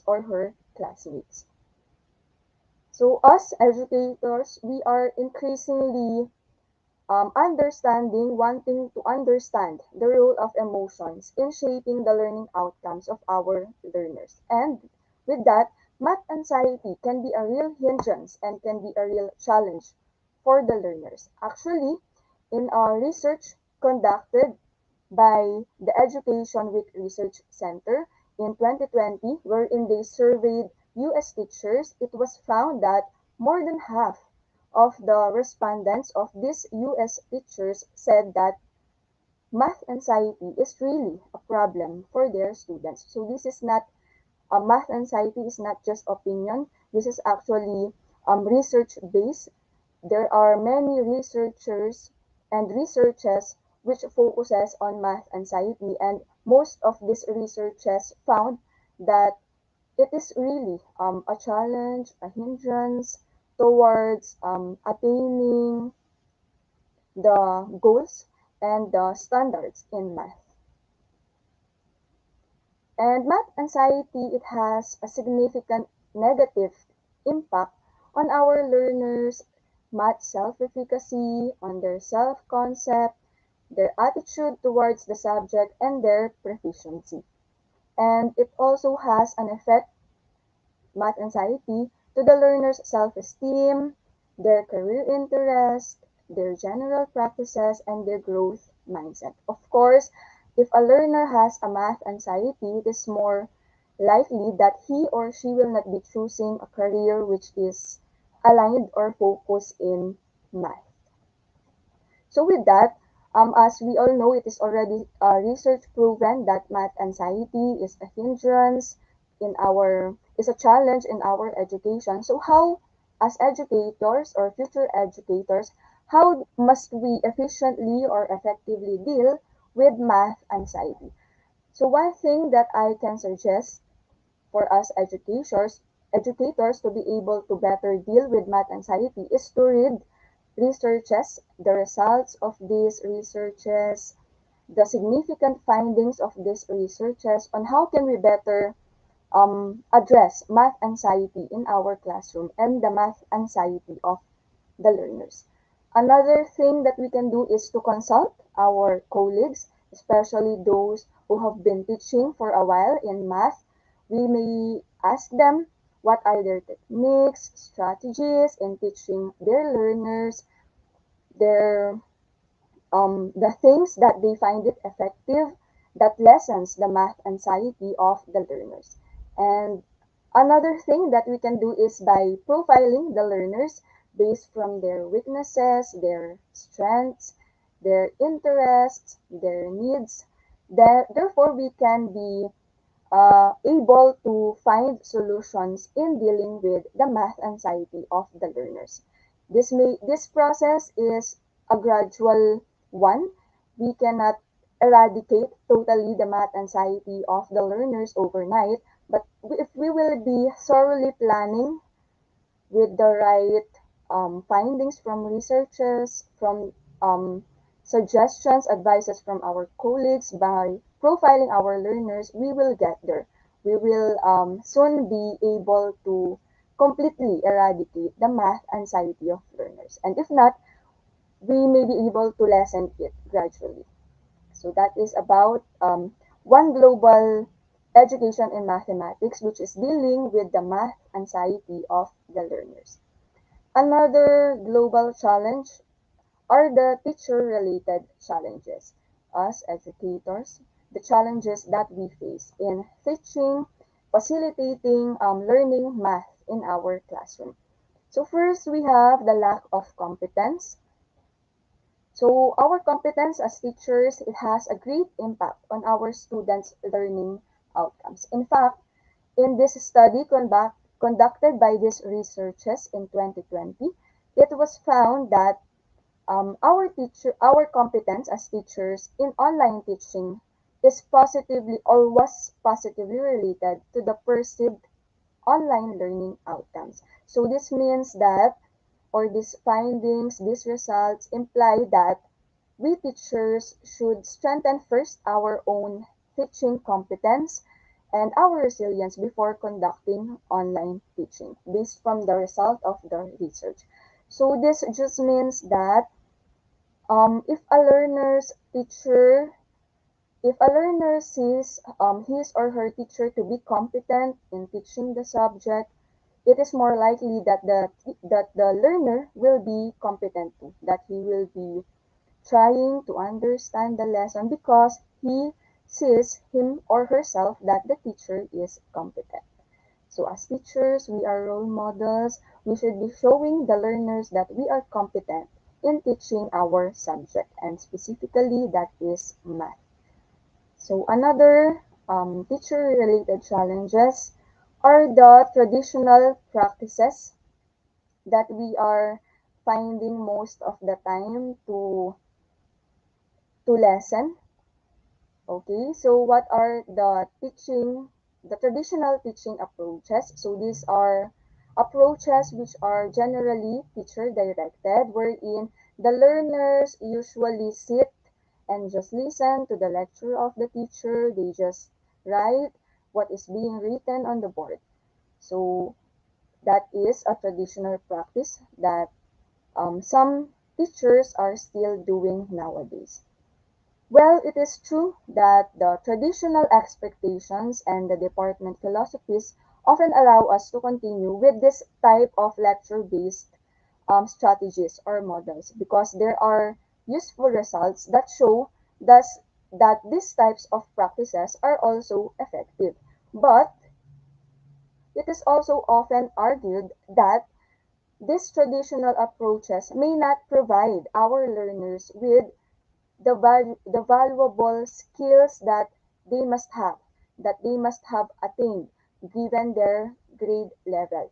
or her classmates. So us educators, we are increasingly wanting to understand the role of emotions in shaping the learning outcomes of our learners. And with that, math anxiety can be a real hindrance and can be a real challenge for the learners. Actually, in a research conducted by the Education Week Research Center in 2020, wherein they surveyed US teachers, it was found that more than half of the respondents of these US teachers said that math anxiety is really a problem for their students. So this is not math anxiety is not just opinion. This is actually research based. There are many researchers and researches which focuses on math anxiety, and most of these researches found that it is really a challenge, a hindrance towards attaining the goals and the standards in math. And math anxiety, it has a significant negative impact on our learners' math self-efficacy, on their self-concept, their attitude towards the subject, and their proficiency. And it also has an effect, math anxiety, to the learner's self-esteem, their career interest, their general practices, and their growth mindset. Of course, if a learner has a math anxiety, it is more likely that he or she will not be choosing a career which is aligned or focused in math. So with that, as we all know, it is already research proven that math anxiety is a hindrance is a challenge in our education. So how, as educators or future educators, how must we efficiently or effectively deal with math anxiety? So one thing that I can suggest for us educators to be able to better deal with math anxiety is to read researches, the results of these researches, the significant findings of these researches on how can we better address math anxiety in our classroom and the math anxiety of the learners. Another thing that we can do is to consult our colleagues, especially those who have been teaching for a while in math. We may ask them what are their techniques, strategies in teaching their learners, their the things that they find it effective that lessens the math anxiety of the learners. And another thing that we can do is by profiling the learners based from their weaknesses, their strengths, their interests, their needs. Therefore, we can be able to find solutions in dealing with the math anxiety of the learners. This process is a gradual one. We cannot eradicate totally the math anxiety of the learners overnight, but if we will be thoroughly planning with the right findings from researchers, from suggestions, advices from our colleagues, by profiling our learners, we will get there. We will soon be able to completely eradicate the math anxiety of learners. And if not, we may be able to lessen it gradually. So that is about one global education in mathematics, which is dealing with the math anxiety of the learners. Another global challenge are the teacher-related challenges. As educators, the challenges that we face in teaching, facilitating learning math in our classroom. So first, we have the lack of competence. So our competence as teachers, it has a great impact on our students' learning outcomes. In fact, in this study conducted by these researchers in 2020, it was found that our competence as teachers in online teaching is positively or was positively related to the perceived online learning outcomes. So this means that, or these findings, these results imply that we teachers should strengthen first our own teaching competence and our resilience before conducting online teaching based from the result of the research. So this just means that if a learner's teacher, if a learner sees his or her teacher to be competent in teaching the subject, it is more likely that the learner will be competent too, that he will be trying to understand the lesson because he sees him or herself that the teacher is competent. So as teachers, we are role models. We should be showing the learners that we are competent in teaching our subject, and specifically that is math. So another teacher-related challenges are the traditional practices that we are finding most of the time to lessen. Okay, so what are the traditional teaching approaches? So these are approaches which are generally teacher directed, wherein the learners usually sit and just listen to the lecture of the teacher. They just write what is being written on the board. So that is a traditional practice that some teachers are still doing nowadays. Well, it is true that the traditional expectations and the department philosophies often allow us to continue with this type of lecture-based strategies or models because there are useful results that show thus that these types of practices are also effective. But it is also often argued that these traditional approaches may not provide our learners with the valuable skills that they must have attained given their grade level.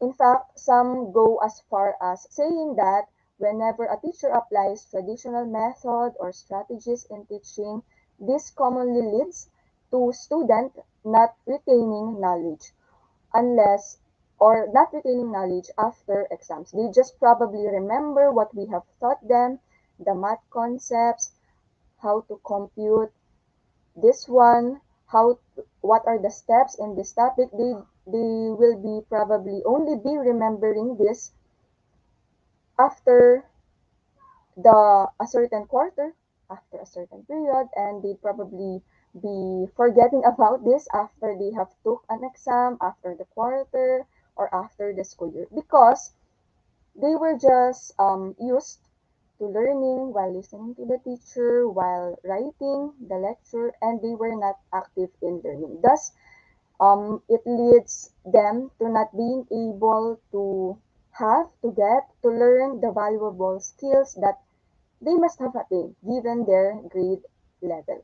In fact, some go as far as saying that whenever a teacher applies traditional method or strategies in teaching, this commonly leads to student not retaining knowledge unless or not retaining knowledge after exams. They just probably remember what we have taught them, the math concepts, how to compute this one, what are the steps in this topic, they will be probably only be remembering this after a certain quarter, after a certain period, and they probably be forgetting about this after they have took an exam, after the quarter, or after the school year, because they were just used to learning while listening to the teacher, while writing the lecture, and they were not active in learning. Thus, it leads them to not being able to get, to learn the valuable skills that they must have attained given their grade level.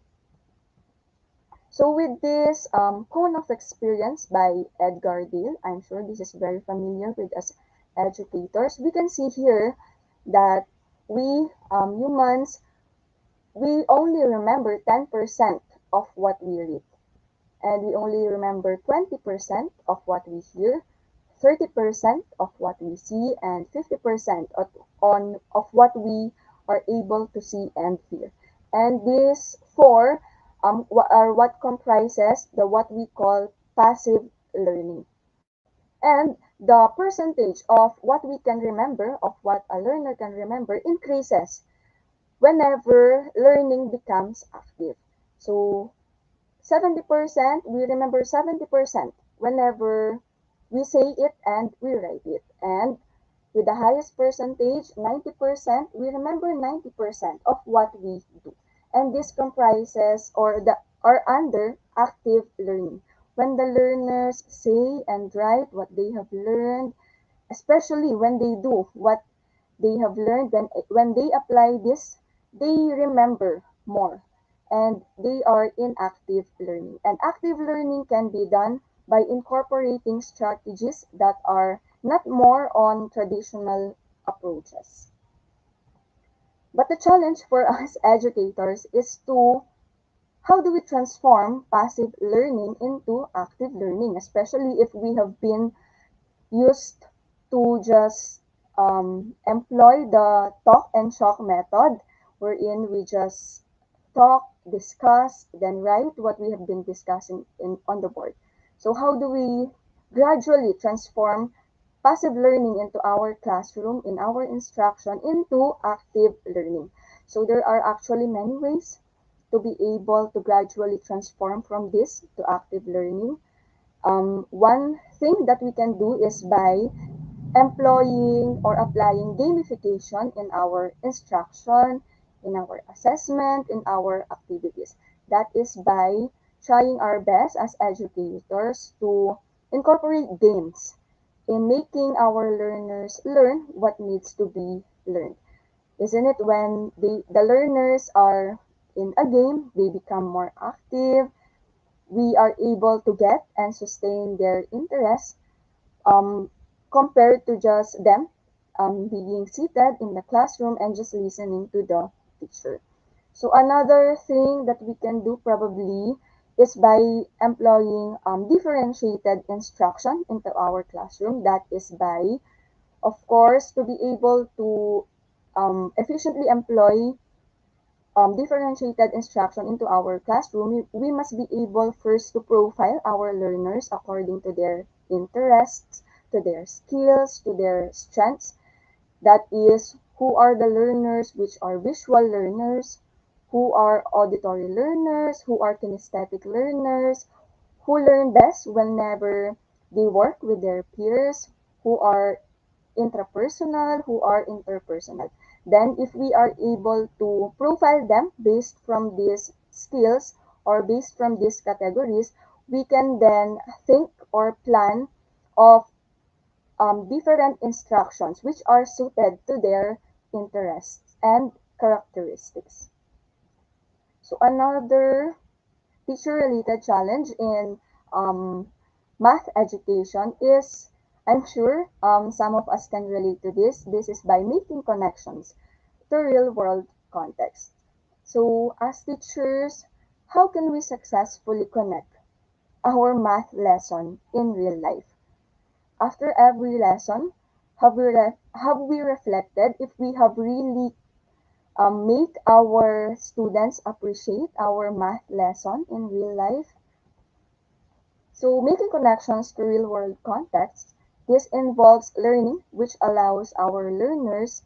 So with this cone of experience by Edgar Dale, I'm sure this is very familiar with us educators. We can see here that we humans, we only remember 10% of what we read, and we only remember 20% of what we hear, 30% of what we see, and 50% of what we are able to see and hear. And these four are what comprises the what we call passive learning. And the percentage of what we can remember, of what a learner can remember, increases whenever learning becomes active. So 70%, we remember 70% whenever we say it and we write it. And with the highest percentage, 90%, we remember 90% of what we do. And this comprises or under active learning. When the learners say and write what they have learned, especially when they do what they have learned, when they apply this, they remember more, and they are in active learning. And active learning can be done by incorporating strategies that are not more on traditional approaches. But the challenge for us educators is to how do we transform passive learning into active learning, especially if we have been used to just employ the talk and chalk method, wherein we just talk, discuss, then write what we have been discussing on the board. So how do we gradually transform passive learning into our classroom, in our instruction, into active learning? So there are actually many ways to be able to gradually transform from this to active learning. One thing that we can do is by employing or applying gamification in our instruction, in our assessment, in our activities. That is by trying our best as educators to incorporate games in making our learners learn what needs to be learned. Isn't it when the learners are in a game, they become more active, we are able to get and sustain their interest um, compared to just them being seated in the classroom and just listening to the teacher. So another thing that we can do probably is by employing differentiated instruction into our classroom. That is by, of course, to be able to efficiently employ differentiated instruction into our classroom, we must be able first to profile our learners according to their interests, to their skills, to their strengths. That is, who are the learners which are visual learners, who are auditory learners, who are kinesthetic learners, who learn best whenever they work with their peers, who are intrapersonal, who are interpersonal. Then, if we are able to profile them based from these skills or based from these categories, we can then think or plan of different instructions which are suited to their interests and characteristics. So another teacher-related challenge in um, math education is, I'm sure some of us can relate to this. This is by making connections to real-world context. So as teachers, how can we successfully connect our math lesson in real life? After every lesson, have we reflected if we have really make our students appreciate our math lesson in real life? So making connections to real-world contexts, this involves learning, which allows our learners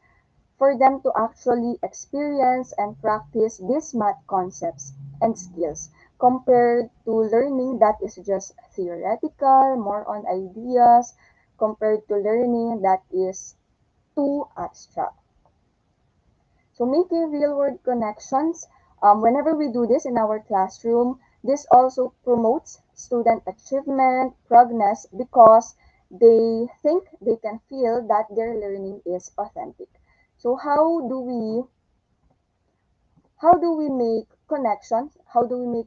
for them to actually experience and practice these math concepts and skills compared to learning that is just theoretical, more on ideas, compared to learning that is too abstract. So making real world connections, whenever we do this in our classroom, this also promotes student achievement, progress, because they think they can feel that their learning is authentic. So how do we make connections? How do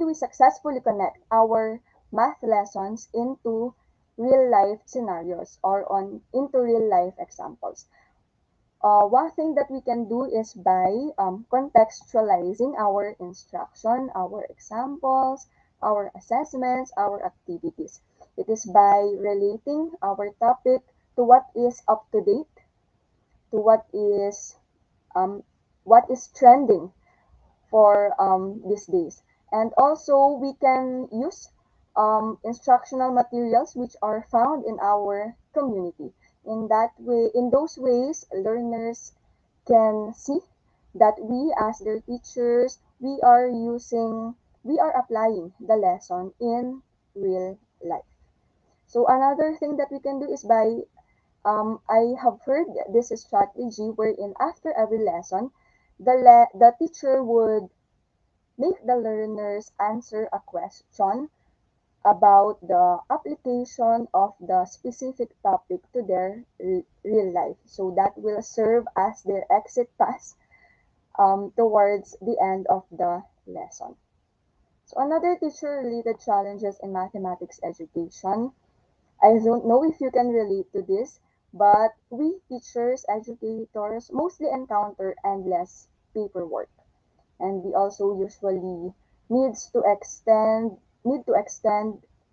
we successfully connect our math lessons into real life scenarios or on into real life examples? One thing that we can do is by contextualizing our instruction, our examples, our assessments, our activities. It is by relating our topic to what is up to date, to um, what is trending for these days. And also, we can use instructional materials which are found in our community. In those ways, learners can see that we, as their teachers, we are applying the lesson in real life. So another thing that we can do is by I have heard this strategy wherein after every lesson, the teacher would make the learners answer a question about the application of the specific topic to their real life. So that will serve as their exit pass towards the end of the lesson. So another teacher-related challenges in mathematics education. I don't know if you can relate to this, but we teachers, educators mostly encounter endless paperwork, and we also usually need to extend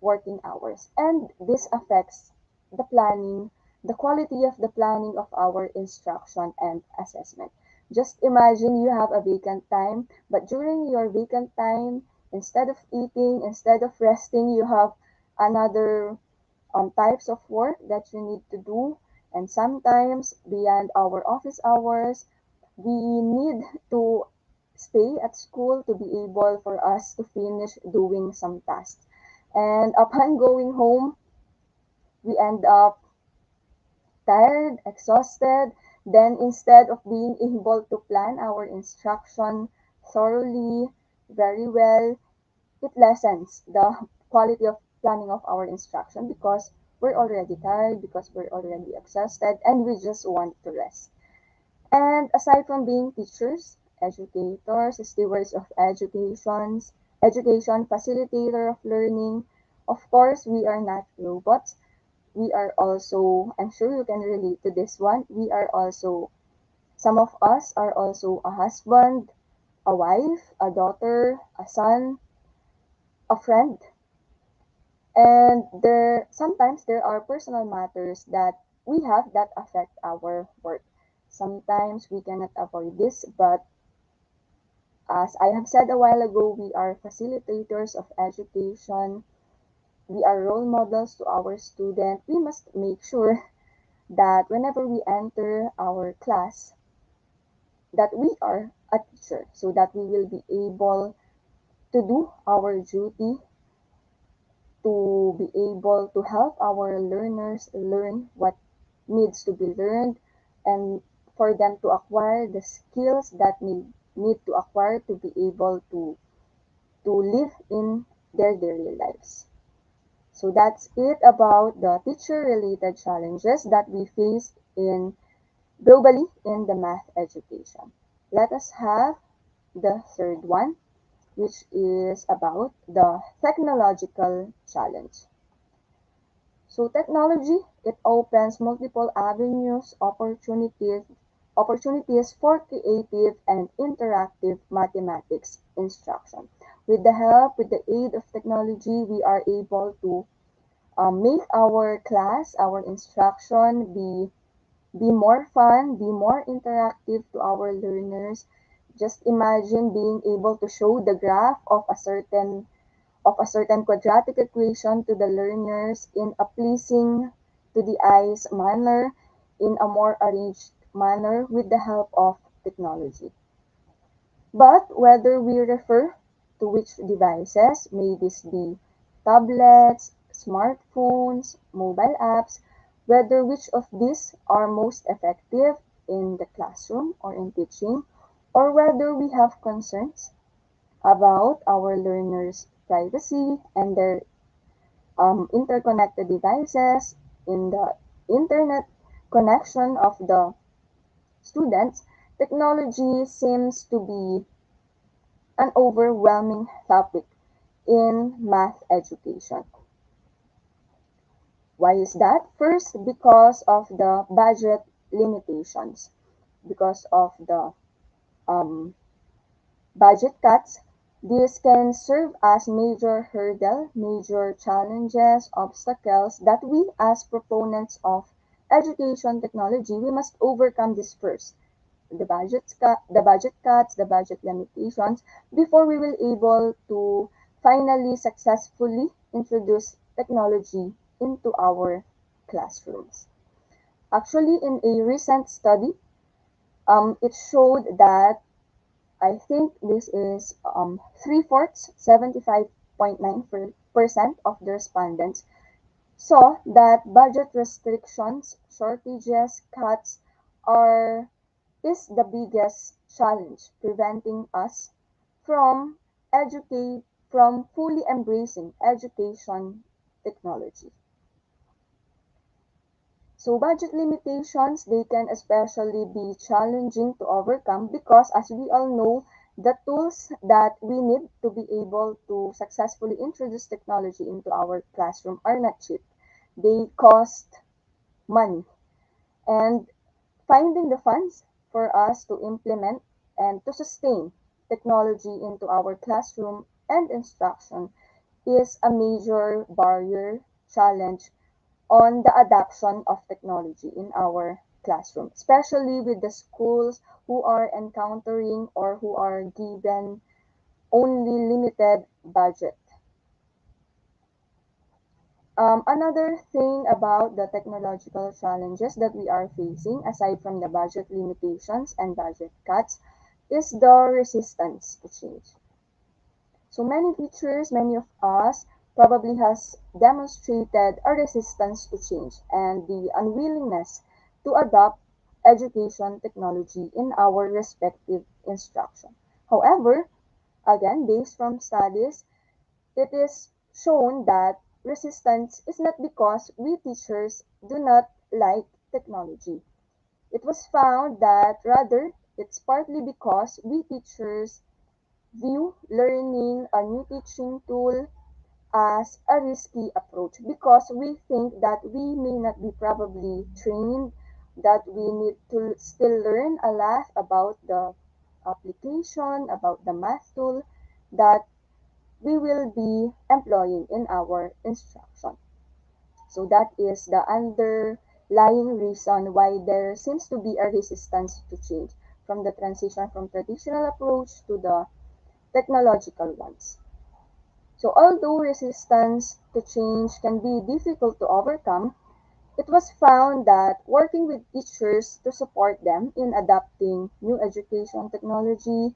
working hours, and this affects the planning the quality of the planning of our instruction and assessment. Just imagine you have a vacant time, but during your vacant time, instead of eating, instead of resting, you have another types of work that you need to do, and sometimes beyond our office hours we need to stay at school to be able for us to finish doing some tasks. And upon going home, we end up tired, exhausted. Then instead of being able to plan our instruction thoroughly, very well, it lessens the quality of planning of our instruction because we're already tired, because we're already exhausted, and we just want to rest. And aside from being teachers, educators, stewards of education, facilitator of learning, of course, we are not robots. We are also, I'm sure you can relate to this one, some of us are also a husband, a wife, a daughter, a son, a friend. And sometimes there are personal matters that we have that affect our work. Sometimes we cannot avoid this, but as I have said a while ago, we are facilitators of education. We are role models to our students. We must make sure that whenever we enter our class, that we are a teacher so that we will be able to do our duty, to be able to help our learners learn what needs to be learned, and for them to acquire the skills that need to acquire to be able to live in their daily lives. So that's it about the teacher related challenges that we face in globally in the math education. Let us have the third one, which is about the technological challenge. So technology, it opens multiple avenues, opportunities for creative and interactive mathematics instruction. With the aid of technology, we are able to make our class, our instruction be more fun, be more interactive to our learners. Just imagine being able to show the graph of a certain of a certain quadratic equation to the learners in a pleasing to the eyes manner, in a more arranged manner with the help of technology. But whether we refer to which devices, may this be tablets, smartphones, mobile apps, whether which of these are most effective in the classroom or in teaching, or whether we have concerns about our learners' privacy and their interconnected devices, in the internet connection of the students, technology seems to be an overwhelming topic in math education. Why is that? First, because of the budget limitations, because of the um, budget cuts. This can serve as major hurdle, major challenges, obstacles that we as proponents of education technology, we must overcome this first. The budget cuts, the budget limitations, before we will able to finally successfully introduce technology into our classrooms. Actually, in a recent study, it showed that I think this is three-fourths, 75.9% of the respondents saw that budget restrictions, shortages, cuts are is the biggest challenge preventing us from from fully embracing education technology. So budget limitations, they can especially be challenging to overcome because as we all know, the tools that we need to be able to successfully introduce technology into our classroom are not cheap. They cost money. And finding the funds for us to implement and to sustain technology into our classroom and instruction is a major barrier challenge on the adoption of technology in our classroom, especially with the schools who are encountering or who are given only limited budget. Another thing about the technological challenges that we are facing, aside from the budget limitations and budget cuts, is the resistance to change. So many teachers, many of us probably has demonstrated a resistance to change and the unwillingness to adopt education technology in our respective instruction. However, again, based from studies, it is shown that resistance is not because we teachers do not like technology. It was found that rather it's partly because we teachers view learning a new teaching tool as a risky approach because we think that we may not be probably trained, that we need to still learn a lot about the application, about the math tool that we will be employing in our instruction. So that is the underlying reason why there seems to be a resistance to change from the transition from traditional approach to the technological ones. So although resistance to change can be difficult to overcome, it was found that working with teachers to support them in adapting new education technology,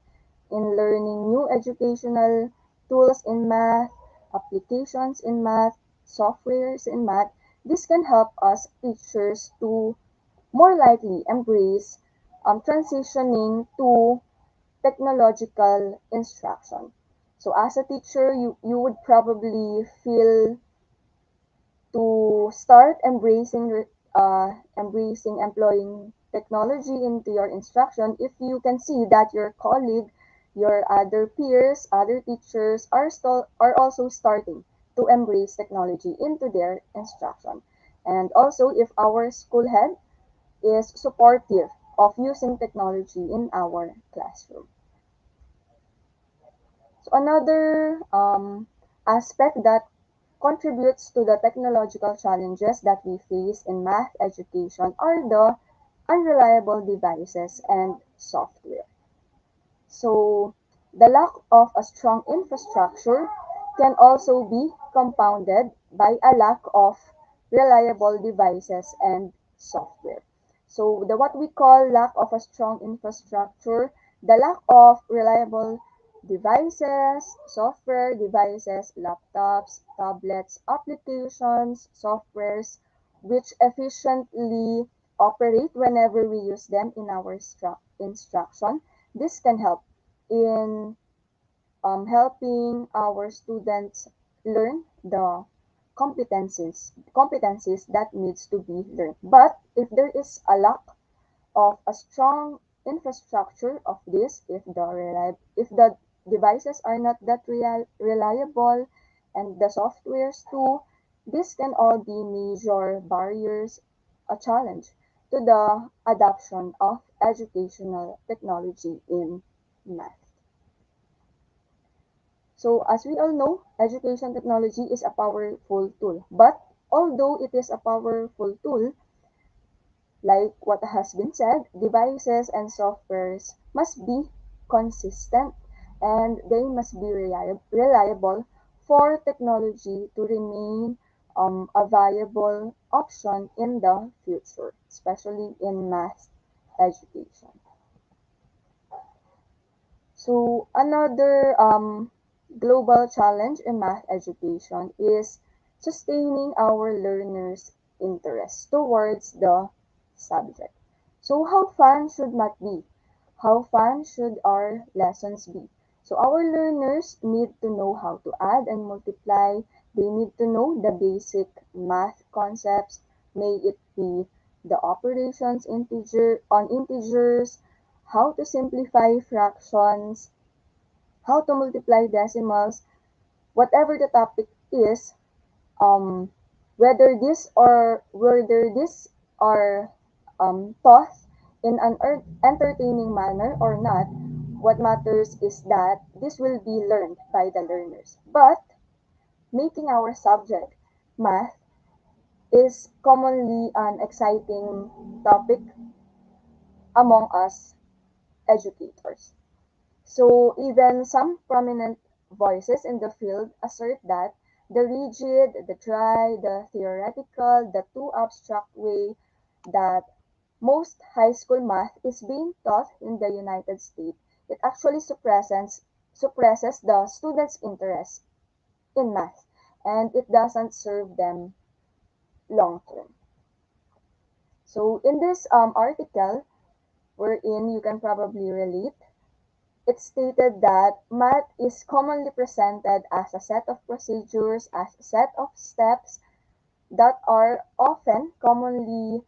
in learning new educational tools in math, applications in math, softwares in math, this can help us teachers to more likely embrace transitioning to technological instruction. So as a teacher, you would probably feel to start embracing employing technology into your instruction if you can see that your colleague, your other peers, other teachers are also starting to embrace technology into their instruction. And also if our school head is supportive of using technology in our classroom. So another aspect that contributes to the technological challenges that we face in math education are the unreliable devices and software. So the lack of a strong infrastructure can also be compounded by a lack of reliable devices and software. So the what we call lack of a strong infrastructure, the lack of reliable devices, software devices, laptops, tablets, applications, softwares which efficiently operate whenever we use them in our instruction. This can help in helping our students learn the competencies that needs to be learned. But if there is a lack of a strong infrastructure of this, if the devices are not that reliable and the softwares too, this can all be major barriers, a challenge to the adoption of educational technology in math. So as we all know, education technology is a powerful tool. But although it is a powerful tool, like what has been said, devices and softwares must be consistent and they must be reliable for technology to remain a viable option in the future, especially in math education. So another global challenge in math education is sustaining our learners' interest towards the subject. So how fun should math be? How fun should our lessons be? So our learners need to know how to add and multiply. They need to know the basic math concepts. May it be the operations on integers, how to simplify fractions, how to multiply decimals, whatever the topic is, um, whether this are taught in an entertaining manner or not, what matters is that this will be learned by the learners. But making our subject math is commonly an exciting topic among us educators. So even some prominent voices in the field assert that the rigid, the dry, the theoretical, the too abstract way that most high school math is being taught in the United States, it actually suppresses the students' interest in math and it doesn't serve them long term. So in this article, wherein you can probably relate, it stated that math is commonly presented as a set of procedures, as a set of steps that are often commonly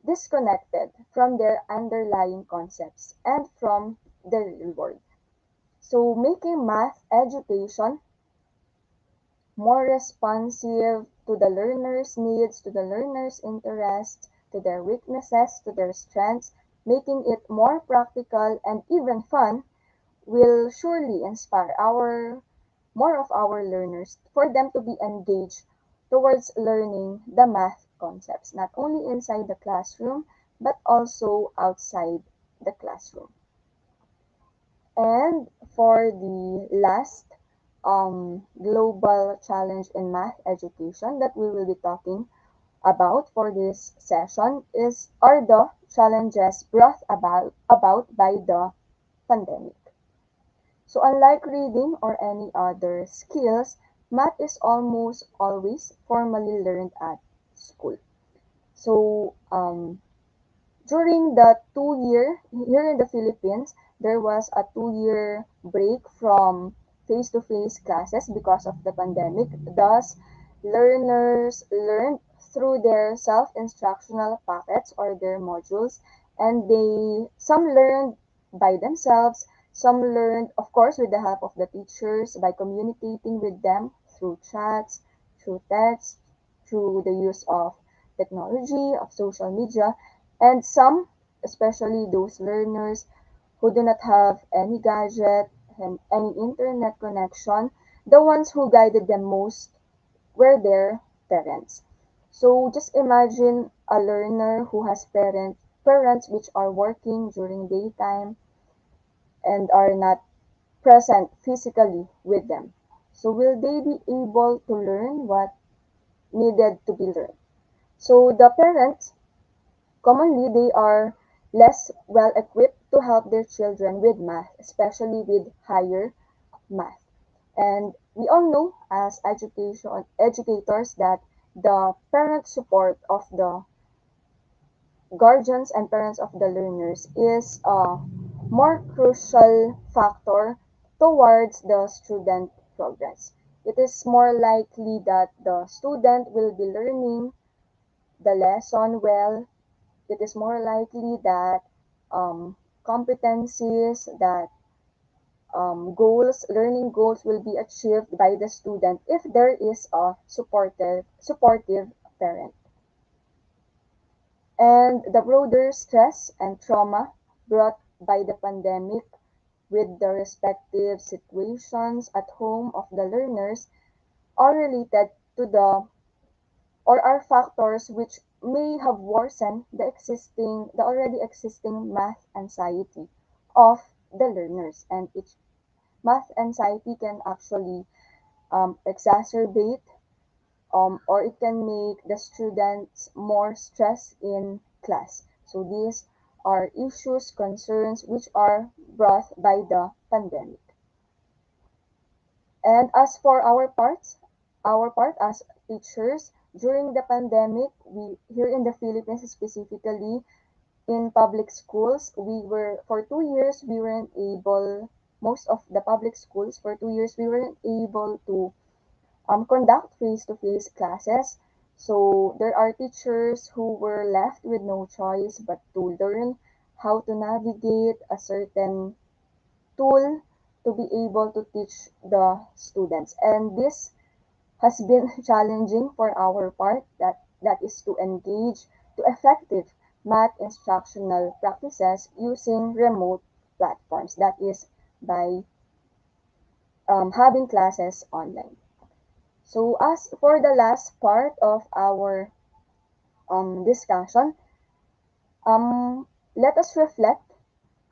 disconnected from their underlying concepts and from the real world. So, making math education more responsive to the learner's needs, to the learner's interests, to their weaknesses, to their strengths, making it more practical and even fun will surely inspire our more of our learners for them to be engaged towards learning the math concepts, not only inside the classroom but also outside the classroom. And for the last global challenge in math education that we will be talking about for this session are the challenges brought about by the pandemic. So unlike reading or any other skills, math is almost always formally learned at school. So during the 2 year here in the Philippines, there was a 2 year break from face-to-face classes because of the pandemic. Thus, learners learned through their self-instructional packets or their modules, and some learned by themselves, some learned, of course, with the help of the teachers by communicating with them through chats, through text, through the use of technology, of social media, and some, especially those learners who do not have any gadget and any internet connection, the ones who guided them most were their parents. So just imagine a learner who has parents which are working during daytime and are not present physically with them. So will they be able to learn what needed to be learned? So the parents, commonly they are less well equipped to help their children with math, especially with higher math. And we all know as educators that the parent support of the guardians and parents of the learners is a more crucial factor towards the student progress. It is more likely that the student will be learning the lesson well. It is more likely that um, competencies, that learning goals will be achieved by the student if there is a supportive parent. And the broader stress and trauma brought by the pandemic with the respective situations at home of the learners are related to the or are factors which may have worsened the already existing math anxiety of the learners, and each math anxiety can actually exacerbate or it can make the students more stressed in class. So these are issues, concerns which are brought by the pandemic. And as for our part as teachers, during the pandemic, we here in the Philippines specifically in public schools, we were for 2 years we weren't able most of the public schools for 2 years we weren't able to conduct face-to-face classes. So there are teachers who were left with no choice but to learn how to navigate a certain tool to be able to teach the students. And this has been challenging for our part, that is to engage to effective math instructional practices using remote platforms, that is by having classes online. So as for the last part of our discussion, let us reflect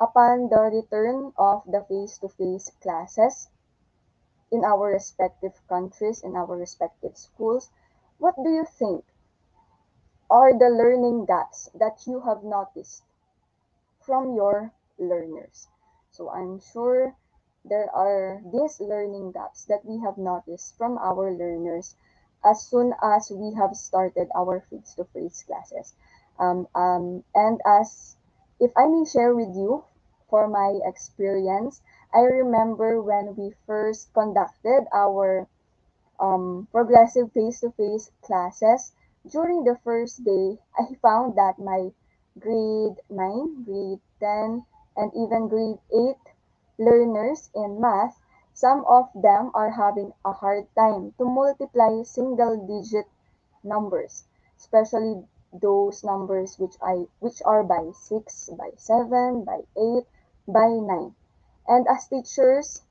upon the return of the face-to-face classes in our respective countries, in our respective schools. What do you think are the learning gaps that you have noticed from your learners? So I'm sure there are these learning gaps that we have noticed from our learners as soon as we have started our face-to-face classes. And as if I may share with you, for my experience, I remember when we first conducted our progressive face-to-face classes, during the first day, I found that my grade 9, grade 10, and even grade 8 learners in math, some of them are having a hard time to multiply single-digit numbers, especially those numbers which are by 6, by 7, by 8, by 9. And as teachers,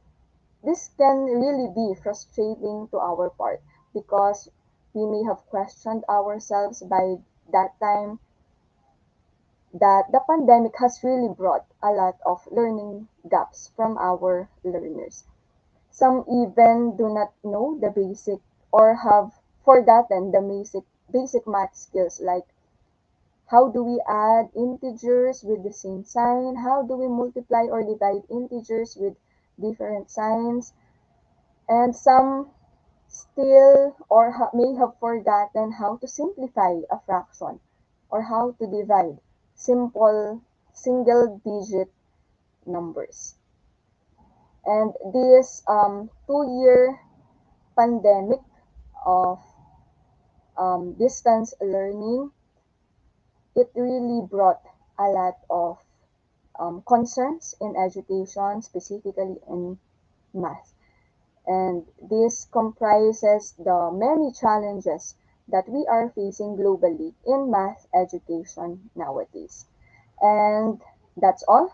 this can really be frustrating to our part because we may have questioned ourselves by that time that the pandemic has really brought a lot of learning gaps from our learners. Some even do not know the basic or have forgotten the basic math skills like how do we add integers with the same sign? How do we multiply or divide integers with different signs? And some still or may have forgotten how to simplify a fraction or how to divide simple single digit numbers. And this 2 year pandemic of distance learning, it really brought a lot of concerns in education, specifically in math. And this comprises the many challenges that we are facing globally in math education nowadays. And that's all.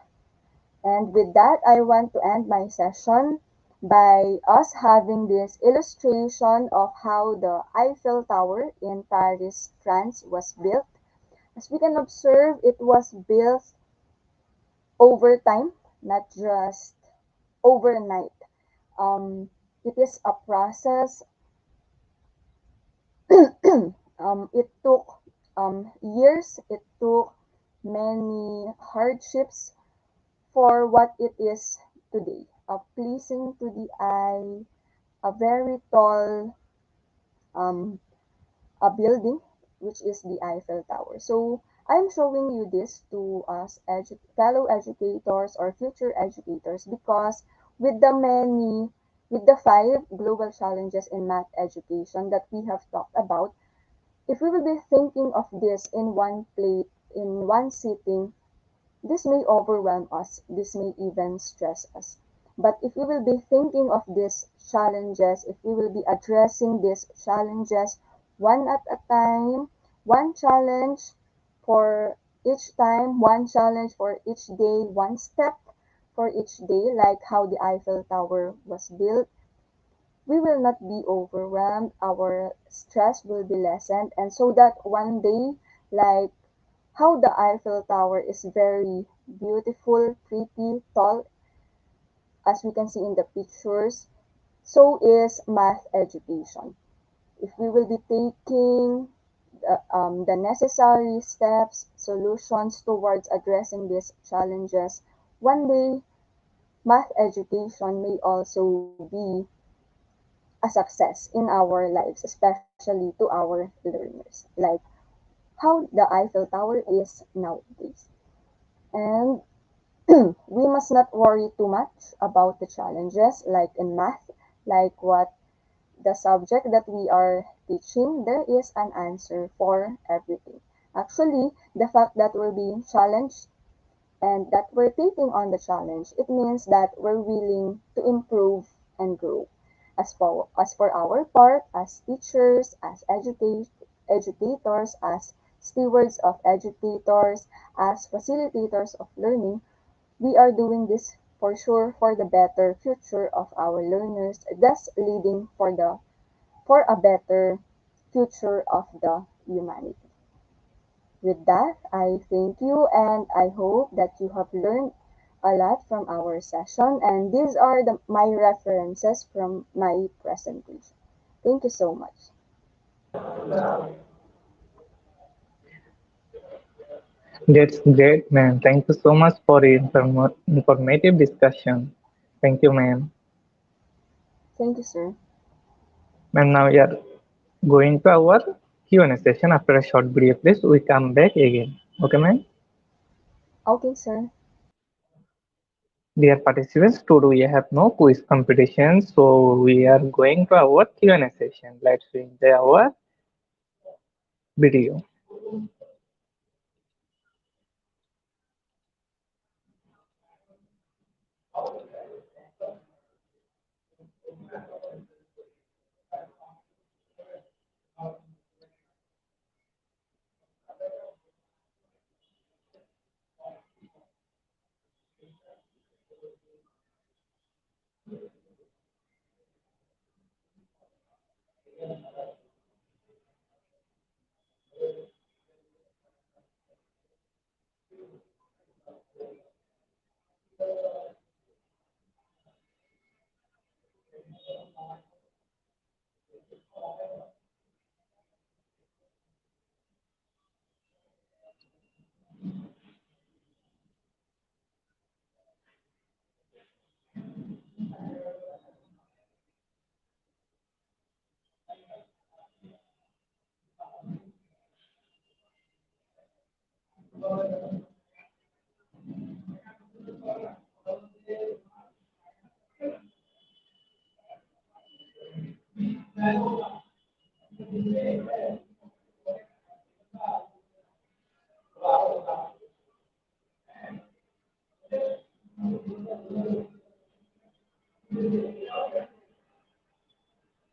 And with that, I want to end my session by us having this illustration of how the Eiffel Tower in Paris, France was built. As we can observe, it was built over time, not just overnight. Um, It is a process. It took years, it took many hardships for what it is today. Pleasing to the eye, a very tall um, a building, which is the Eiffel Tower. So I'm showing you this to us fellow educators or future educators because with the many, with the five global challenges in math education that we have talked about, if we will be thinking of this in one plate, in one sitting, this may overwhelm us, this may even stress us. But if we will be thinking of these challenges, if we will be addressing these challenges one at a time, one challenge for each time, one challenge for each day, one step for each day, like how the Eiffel Tower was built, we will not be overwhelmed, our stress will be lessened, and so that one day, like how the Eiffel Tower is very beautiful, pretty, tall, as we can see in the pictures, so is math education. If we will be taking the necessary steps, solutions towards addressing these challenges, one day math education may also be a success in our lives, especially to our learners, like how the Eiffel Tower is nowadays. And we must not worry too much about the challenges like in math, like what the subject that we are teaching, there is an answer for everything. Actually, the fact that we're being challenged and that we're taking on the challenge, it means that we're willing to improve and grow. As for our part, as teachers, as educators, as stewards of educators, as facilitators of learning, we are doing this for sure for the better future of our learners, thus leading for a better future of the humanity. With that, I thank you and I hope that you have learned a lot from our session, and these are my references from my presentation. Thank you so much. That's great, man. Thank you so much for the informative discussion. Thank you, ma'am. Thank you, sir. Ma'am, now we are going to our Q&A session. After a short break, please, we come back again. Okay, ma'am? Okay, sir. Dear participants, today we have no quiz competition, so we are going to our Q&A session. Let's enjoy our video.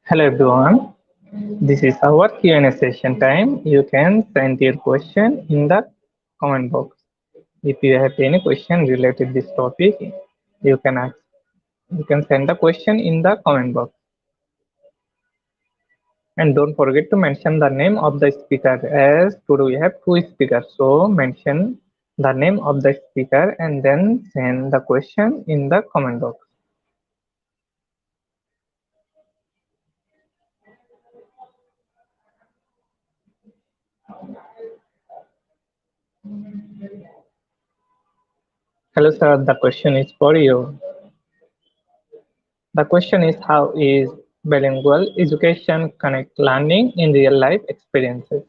Hello everyone. This is our Q&A session time. You can send your question in the comment box. If you have any question related to this topic, you can ask. You can send the question in the comment box. And don't forget to mention the name of the speaker as today we have two speakers. So mention the name of the speaker and then send the question in the comment box. Hello, sir. The question is for you. The question is how is bilingual education connect learning in real life experiences?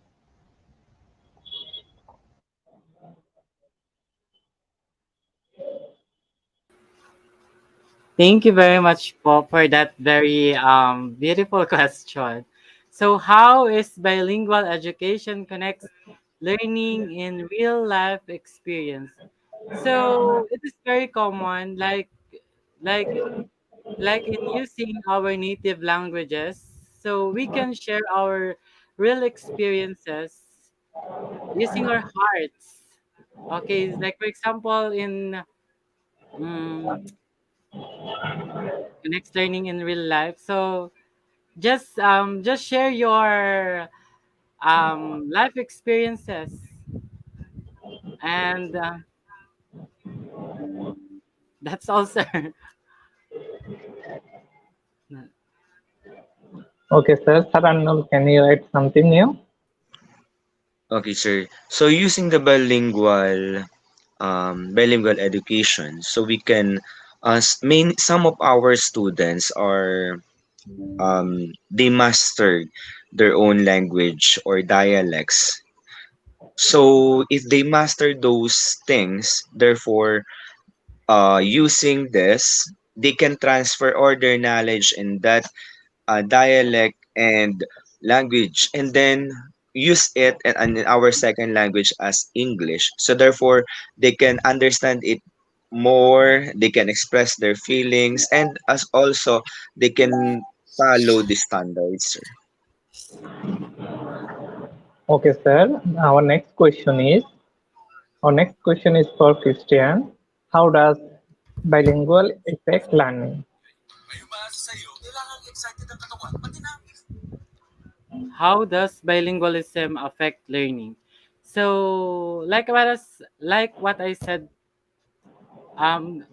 Thank you very much for that very beautiful question. So, how is bilingual education connects learning in real life experience? So, it is very common, like like in using our native languages, so we can share our real experiences using our hearts. Okay, like for example, in um, connects learning in real life. So just share your life experiences and that's all, sir. Okay, sir. Sir Arnold, can you add something new? Okay, sir. So using the bilingual education, so we can some of our students are they mastered their own language or dialects. So if they master those things, therefore using this, they can transfer all their knowledge in that dialect and language, and then use it and in our second language as English. So therefore, they can understand it more, they can express their feelings, and as also they can follow the standards, sir. Okay, sir. Our next question is for Christian. How does bilingual affect learning? How does bilingualism affect learning? So like what I said, um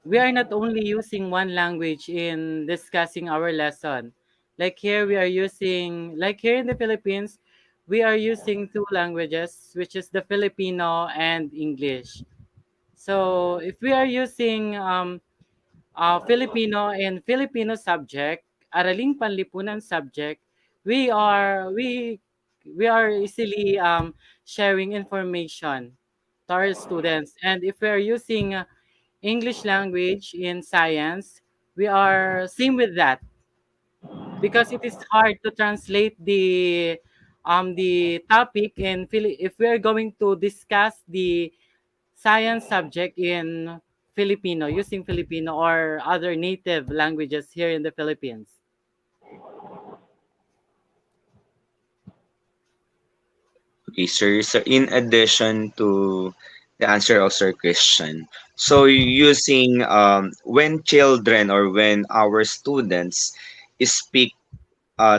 we are not only using one language in discussing our lesson. Like here in the Philippines, we are using two languages, which is the Filipino and English. So if we are using Filipino and Filipino subject, Araling Panlipunan subject, we are we we are easily sharing information to our students. And if we are using English language in science, we are same with that because it is hard to translate the topic in if we are going to discuss the science subject in Filipino using Filipino or other native languages here in the Philippines. Okay, sir. So in addition to the answer of Sir Christian, so using when children or when our students speak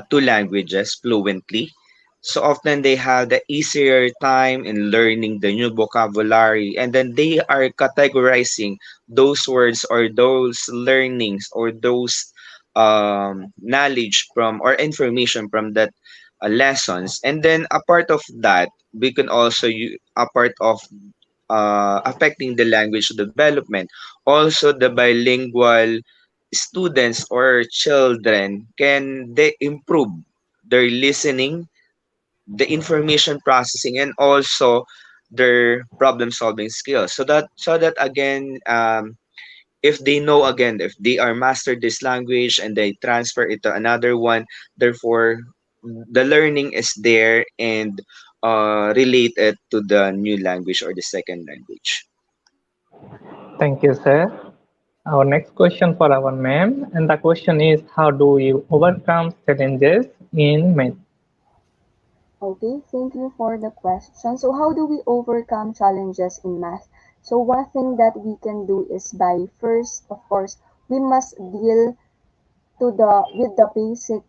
two languages fluently. So often they have the easier time in learning the new vocabulary, and then they are categorizing those words or those learnings or those knowledge from or information from that lessons. And then a part of that, we can also a part of affecting the language development. Also, the bilingual students or children can they improve their listening, the information processing, and also their problem solving skills. So that again, if they know again, if they are mastered this language and they transfer it to another one, therefore the learning is there and related to the new language or the second language. Thank you, sir. Our next question for our ma'am, and the question is how do you overcome challenges in math? Okay, thank you for the question. So how do we overcome challenges in math? So one thing that we can do is by first, of course, we must deal to the with the basic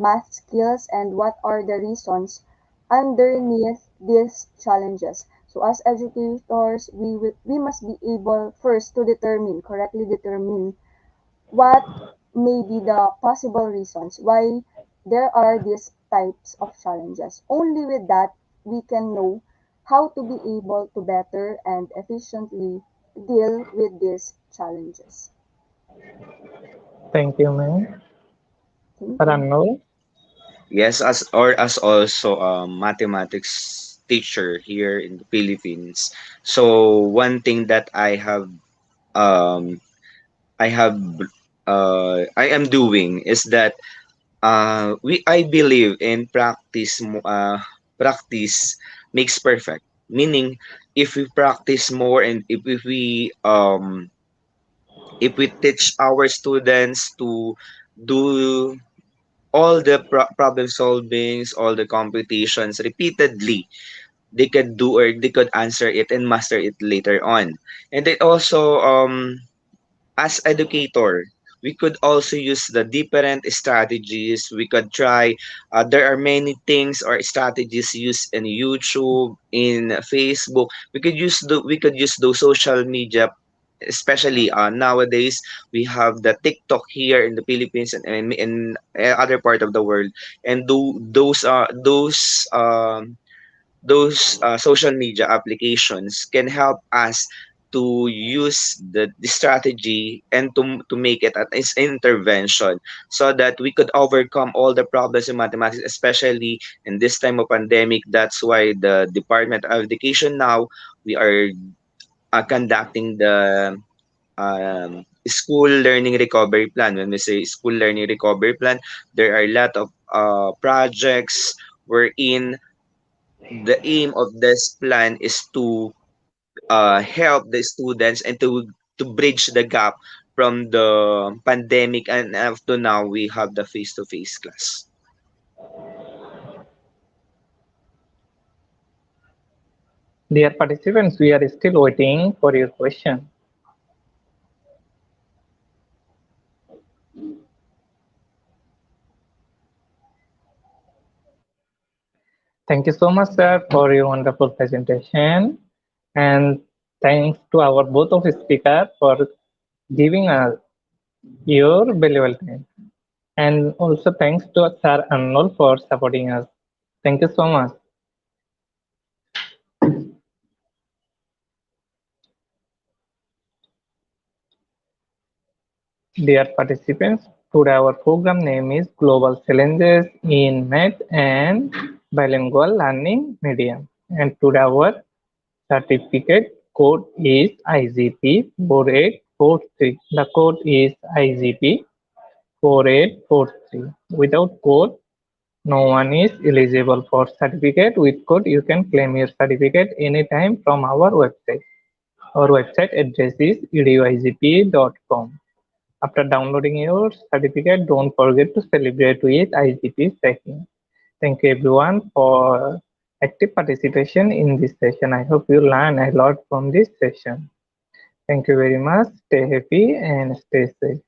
math skills and what are the reasons underneath these challenges. So as educators, we must be able first to correctly determine what may be the possible reasons why there are these types of challenges. Only with that we can know how to be able to better and efficiently deal with these challenges. Thank you, ma'am. Thank you. Ranul, Yes, as also a mathematics teacher here in the Philippines. So one thing that um I have I am doing is that we I believe in practice makes perfect. Meaning if we practice more and if we teach our students to do all the problem solvings, all the computations repeatedly, they could do or they could answer it and master it later on. And then also as educator, we could also use the different strategies. We could try. There are many things or strategies used in YouTube, in Facebook. We could use those social media, especially nowadays. We have the TikTok here in the Philippines and in other part of the world, and those social media applications can help us to use the strategy and to make it as intervention so that we could overcome all the problems in mathematics, especially in this time of pandemic. That's why the Department of Education now, we are conducting the school learning recovery plan. When we say school learning recovery plan, there are a lot of projects wherein the aim of this plan is to help the students and to bridge the gap from the pandemic, and up to now we have the face-to-face class. dear participants, we are still waiting for your question. Thank you so much, sir, for your wonderful presentation. And thanks to our both of speakers for giving us your valuable time. And also thanks to Sir Arnold for supporting us. Thank you so much. Dear participants, today our program name is Global Challenges in Math and Bilingual Learning Medium. And today our certificate code is IGP 4843. The code is IGP 4843. Without code, no one is eligible for certificate. With code, you can claim your certificate anytime from our website. Our website address is eduigp.com. After downloading your certificate, don't forget to celebrate with IGP tracking. Thank you everyone for active participation in this session. I hope you learn a lot from this session. Thank you very much. Stay happy and stay safe.